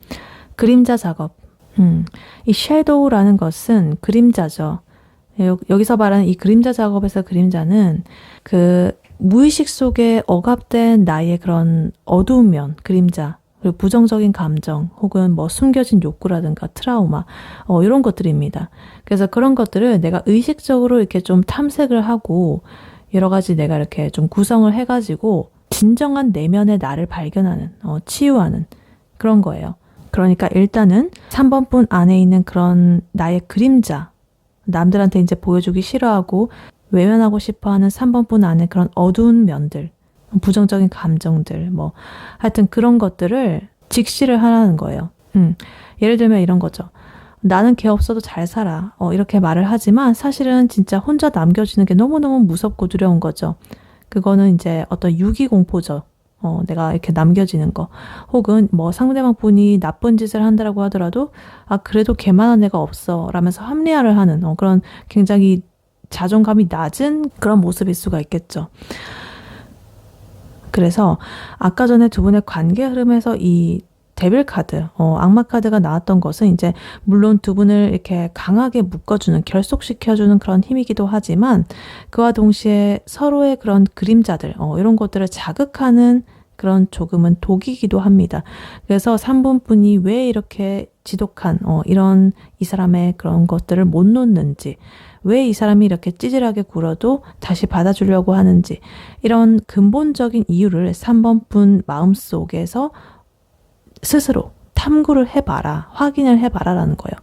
그림자 작업. 이 shadow라는 것은 그림자죠. 여기서 말하는 이 그림자 작업에서 그림자는 그 무의식 속에 억압된 나의 그런 어두운 면, 그림자, 그리고 부정적인 감정, 혹은 뭐 숨겨진 욕구라든가 트라우마, 이런 것들입니다. 그래서 그런 것들을 내가 의식적으로 이렇게 좀 탐색을 하고 여러 가지 내가 이렇게 좀 구성을 해가지고 진정한 내면의 나를 발견하는, 치유하는 그런 거예요. 그러니까 일단은 3번 분 안에 있는 그런 나의 그림자, 남들한테 이제 보여주기 싫어하고 외면하고 싶어하는 3번 분 안에 그런 어두운 면들, 부정적인 감정들, 뭐 하여튼 그런 것들을 직시를 하라는 거예요. 예를 들면 이런 거죠. 나는 걔 없어도 잘 살아. 이렇게 말을 하지만 사실은 진짜 혼자 남겨지는 게 너무너무 무섭고 두려운 거죠. 그거는 이제 어떤 유기공포죠. 내가 이렇게 남겨지는 거. 혹은 뭐 상대방 분이 나쁜 짓을 한다라고 하더라도 그래도 걔만한 애가 없어 라면서 합리화를 하는 그런 굉장히 자존감이 낮은 그런 모습일 수가 있겠죠. 그래서 아까 전에 두 분의 관계 흐름에서 이 데빌 카드, 악마 카드가 나왔던 것은 이제 물론 두 분을 이렇게 강하게 묶어주는, 결속시켜주는 그런 힘이기도 하지만 그와 동시에 서로의 그런 그림자들, 이런 것들을 자극하는 그런 조금은 독이기도 합니다. 그래서 3번 분이 왜 이렇게 지독한 이런 이 사람의 그런 것들을 못 놓는지, 왜 이 사람이 이렇게 찌질하게 굴어도 다시 받아주려고 하는지, 이런 근본적인 이유를 3번 분 마음속에서 스스로 탐구를 해봐라, 확인을 해봐라 라는 거예요.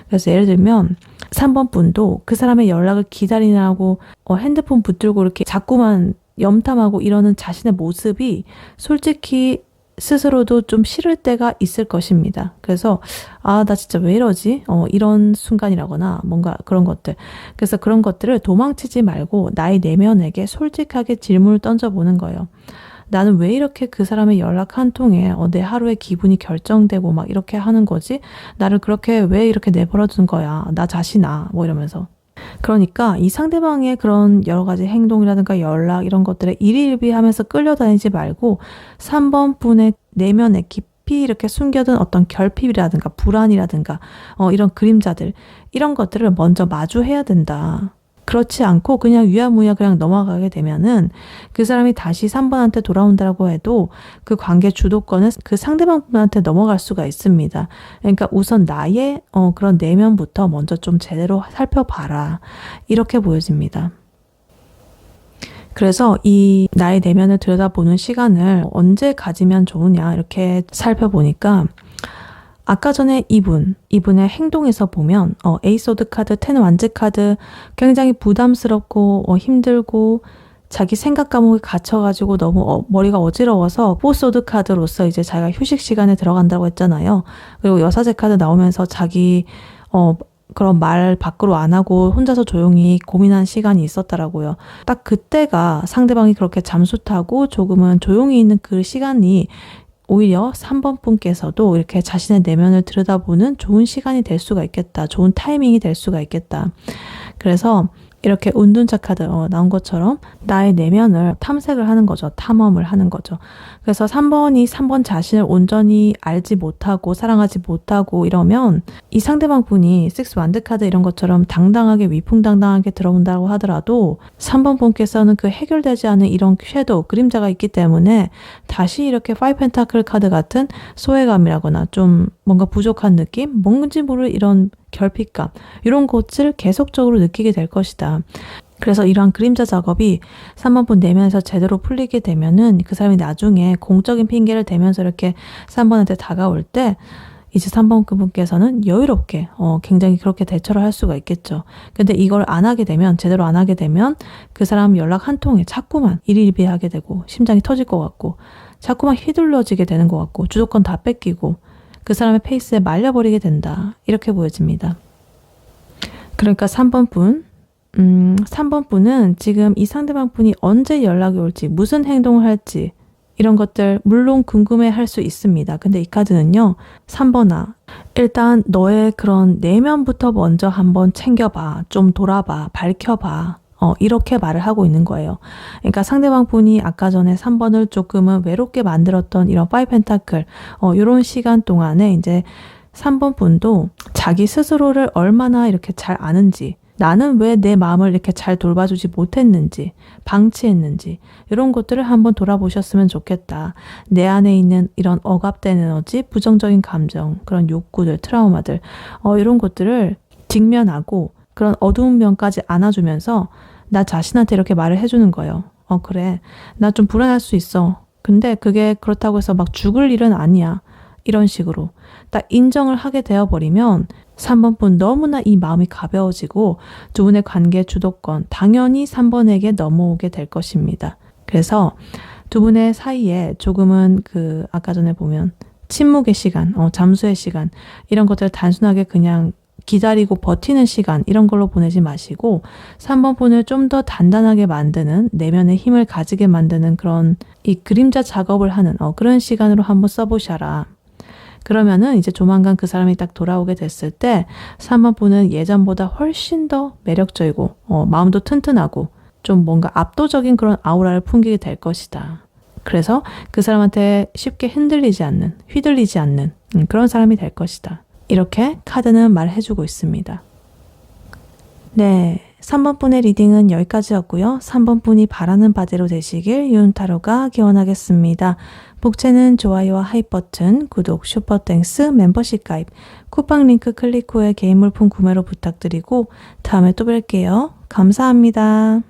그래서 예를 들면 3번 분도 그 사람의 연락을 기다리느라고 핸드폰 붙들고 이렇게 자꾸만 염탐하고 이러는 자신의 모습이 솔직히 스스로도 좀 싫을 때가 있을 것입니다. 그래서 나 진짜 왜 이러지? 이런 순간이라거나 뭔가 그런 것들. 그래서 그런 것들을 도망치지 말고 나의 내면에게 솔직하게 질문을 던져보는 거예요. 나는 왜 이렇게 그 사람의 연락 한 통에 내 하루의 기분이 결정되고 막 이렇게 하는 거지? 나를 그렇게 왜 이렇게 내버려 둔 거야? 나 자신아 뭐 이러면서. 그러니까 이 상대방의 그런 여러 가지 행동이라든가 연락 이런 것들에 일희일비하면서 끌려다니지 말고 3번 분의 내면에 깊이 이렇게 숨겨둔 어떤 결핍이라든가 불안이라든가 이런 그림자들 이런 것들을 먼저 마주해야 된다. 그렇지 않고 그냥 유야무야 그냥 넘어가게 되면은 그 사람이 다시 3번한테 돌아온다고 해도 그 관계 주도권은 그 상대방 분한테 넘어갈 수가 있습니다. 그러니까 우선 나의 그런 내면부터 먼저 좀 제대로 살펴봐라. 이렇게 보여집니다. 그래서 이 나의 내면을 들여다보는 시간을 언제 가지면 좋으냐 이렇게 살펴보니까 아까 전에 이분의 행동에서 보면 에이소드 카드, 텐 완즈 카드 굉장히 부담스럽고 힘들고 자기 생각 감옥에 갇혀가지고 너무 머리가 어지러워서 포소드 카드로서 이제 자기가 휴식 시간에 들어간다고 했잖아요. 그리고 여사제 카드 나오면서 자기 그런 말 밖으로 안 하고 혼자서 조용히 고민한 시간이 있었더라고요. 딱 그때가 상대방이 그렇게 잠수 타고 조금은 조용히 있는 그 시간이 오히려 3번 분께서도 이렇게 자신의 내면을 들여다보는 좋은 시간이 될 수가 있겠다. 좋은 타이밍이 될 수가 있겠다. 그래서 이렇게 운둔자 카드 나온 것처럼 나의 내면을 탐색을 하는 거죠. 탐험을 하는 거죠. 그래서 3번 자신을 온전히 알지 못하고 사랑하지 못하고 이러면 이 상대방 분이 6 완드 카드 이런 것처럼 당당하게 위풍당당하게 들어온다고 하더라도 3번 분께서는 그 해결되지 않은 이런 섀도우, 그림자가 있기 때문에 다시 이렇게 5 펜타클 카드 같은 소외감이라거나 좀 뭔가 부족한 느낌? 뭔지 모를 이런 결핍감 이런 것을 계속적으로 느끼게 될 것이다. 그래서 이러한 그림자 작업이 3번 분 내면에서 제대로 풀리게 되면은 그 사람이 나중에 공적인 핑계를 대면서 이렇게 3번한테 다가올 때 이제 3번 그분께서는 여유롭게 굉장히 그렇게 대처를 할 수가 있겠죠. 근데 이걸 안 하게 되면 제대로 안 하게 되면 그 사람 연락 한 통에 자꾸만 일희일비하게 되고 심장이 터질 것 같고 자꾸만 휘둘러지게 되는 것 같고 주도권 다 뺏기고 그 사람의 페이스에 말려버리게 된다. 이렇게 보여집니다. 그러니까 3번 분, 3번 분은 지금 이 상대방 분이 언제 연락이 올지, 무슨 행동을 할지 이런 것들 물론 궁금해 할 수 있습니다. 근데 이 카드는요. 3번아, 일단 너의 그런 내면부터 먼저 한번 챙겨봐. 좀 돌아봐. 밝혀봐. 이렇게 말을 하고 있는 거예요. 그러니까 상대방 분이 아까 전에 3번을 조금은 외롭게 만들었던 이런 5 펜타클 이런 시간 동안에 이제 3번 분도 자기 스스로를 얼마나 이렇게 잘 아는지 나는 왜 내 마음을 이렇게 잘 돌봐주지 못했는지 방치했는지 이런 것들을 한번 돌아보셨으면 좋겠다. 내 안에 있는 이런 억압된 에너지, 부정적인 감정, 그런 욕구들, 트라우마들 이런 것들을 직면하고 그런 어두운 면까지 안아주면서 나 자신한테 이렇게 말을 해주는 거예요. 그래. 나 좀 불안할 수 있어. 근데 그게 그렇다고 해서 막 죽을 일은 아니야. 이런 식으로 딱 인정을 하게 되어버리면 3번 분 너무나 이 마음이 가벼워지고 두 분의 관계 주도권 당연히 3번에게 넘어오게 될 것입니다. 그래서 두 분의 사이에 조금은 아까 전에 보면 침묵의 시간, 잠수의 시간 이런 것들을 단순하게 그냥 기다리고 버티는 시간 이런 걸로 보내지 마시고 3번 분을 좀 더 단단하게 만드는 내면의 힘을 가지게 만드는 그런 이 그림자 작업을 하는 그런 시간으로 한번 써보셔라. 그러면은 이제 조만간 그 사람이 딱 돌아오게 됐을 때 3번 분은 예전보다 훨씬 더 매력적이고 마음도 튼튼하고 좀 뭔가 압도적인 그런 아우라를 풍기게 될 것이다. 그래서 그 사람한테 쉽게 흔들리지 않는, 휘둘리지 않는 그런 사람이 될 것이다. 이렇게 카드는 말해주고 있습니다. 네, 3번 분의 리딩은 여기까지였고요. 3번 분이 바라는 바대로 되시길 윤타로가 기원하겠습니다. 복채는 좋아요와 하이 버튼, 구독, 슈퍼땡스, 멤버십 가입, 쿠팡 링크 클릭 후에 개인 물품 구매로 부탁드리고 다음에 또 뵐게요. 감사합니다.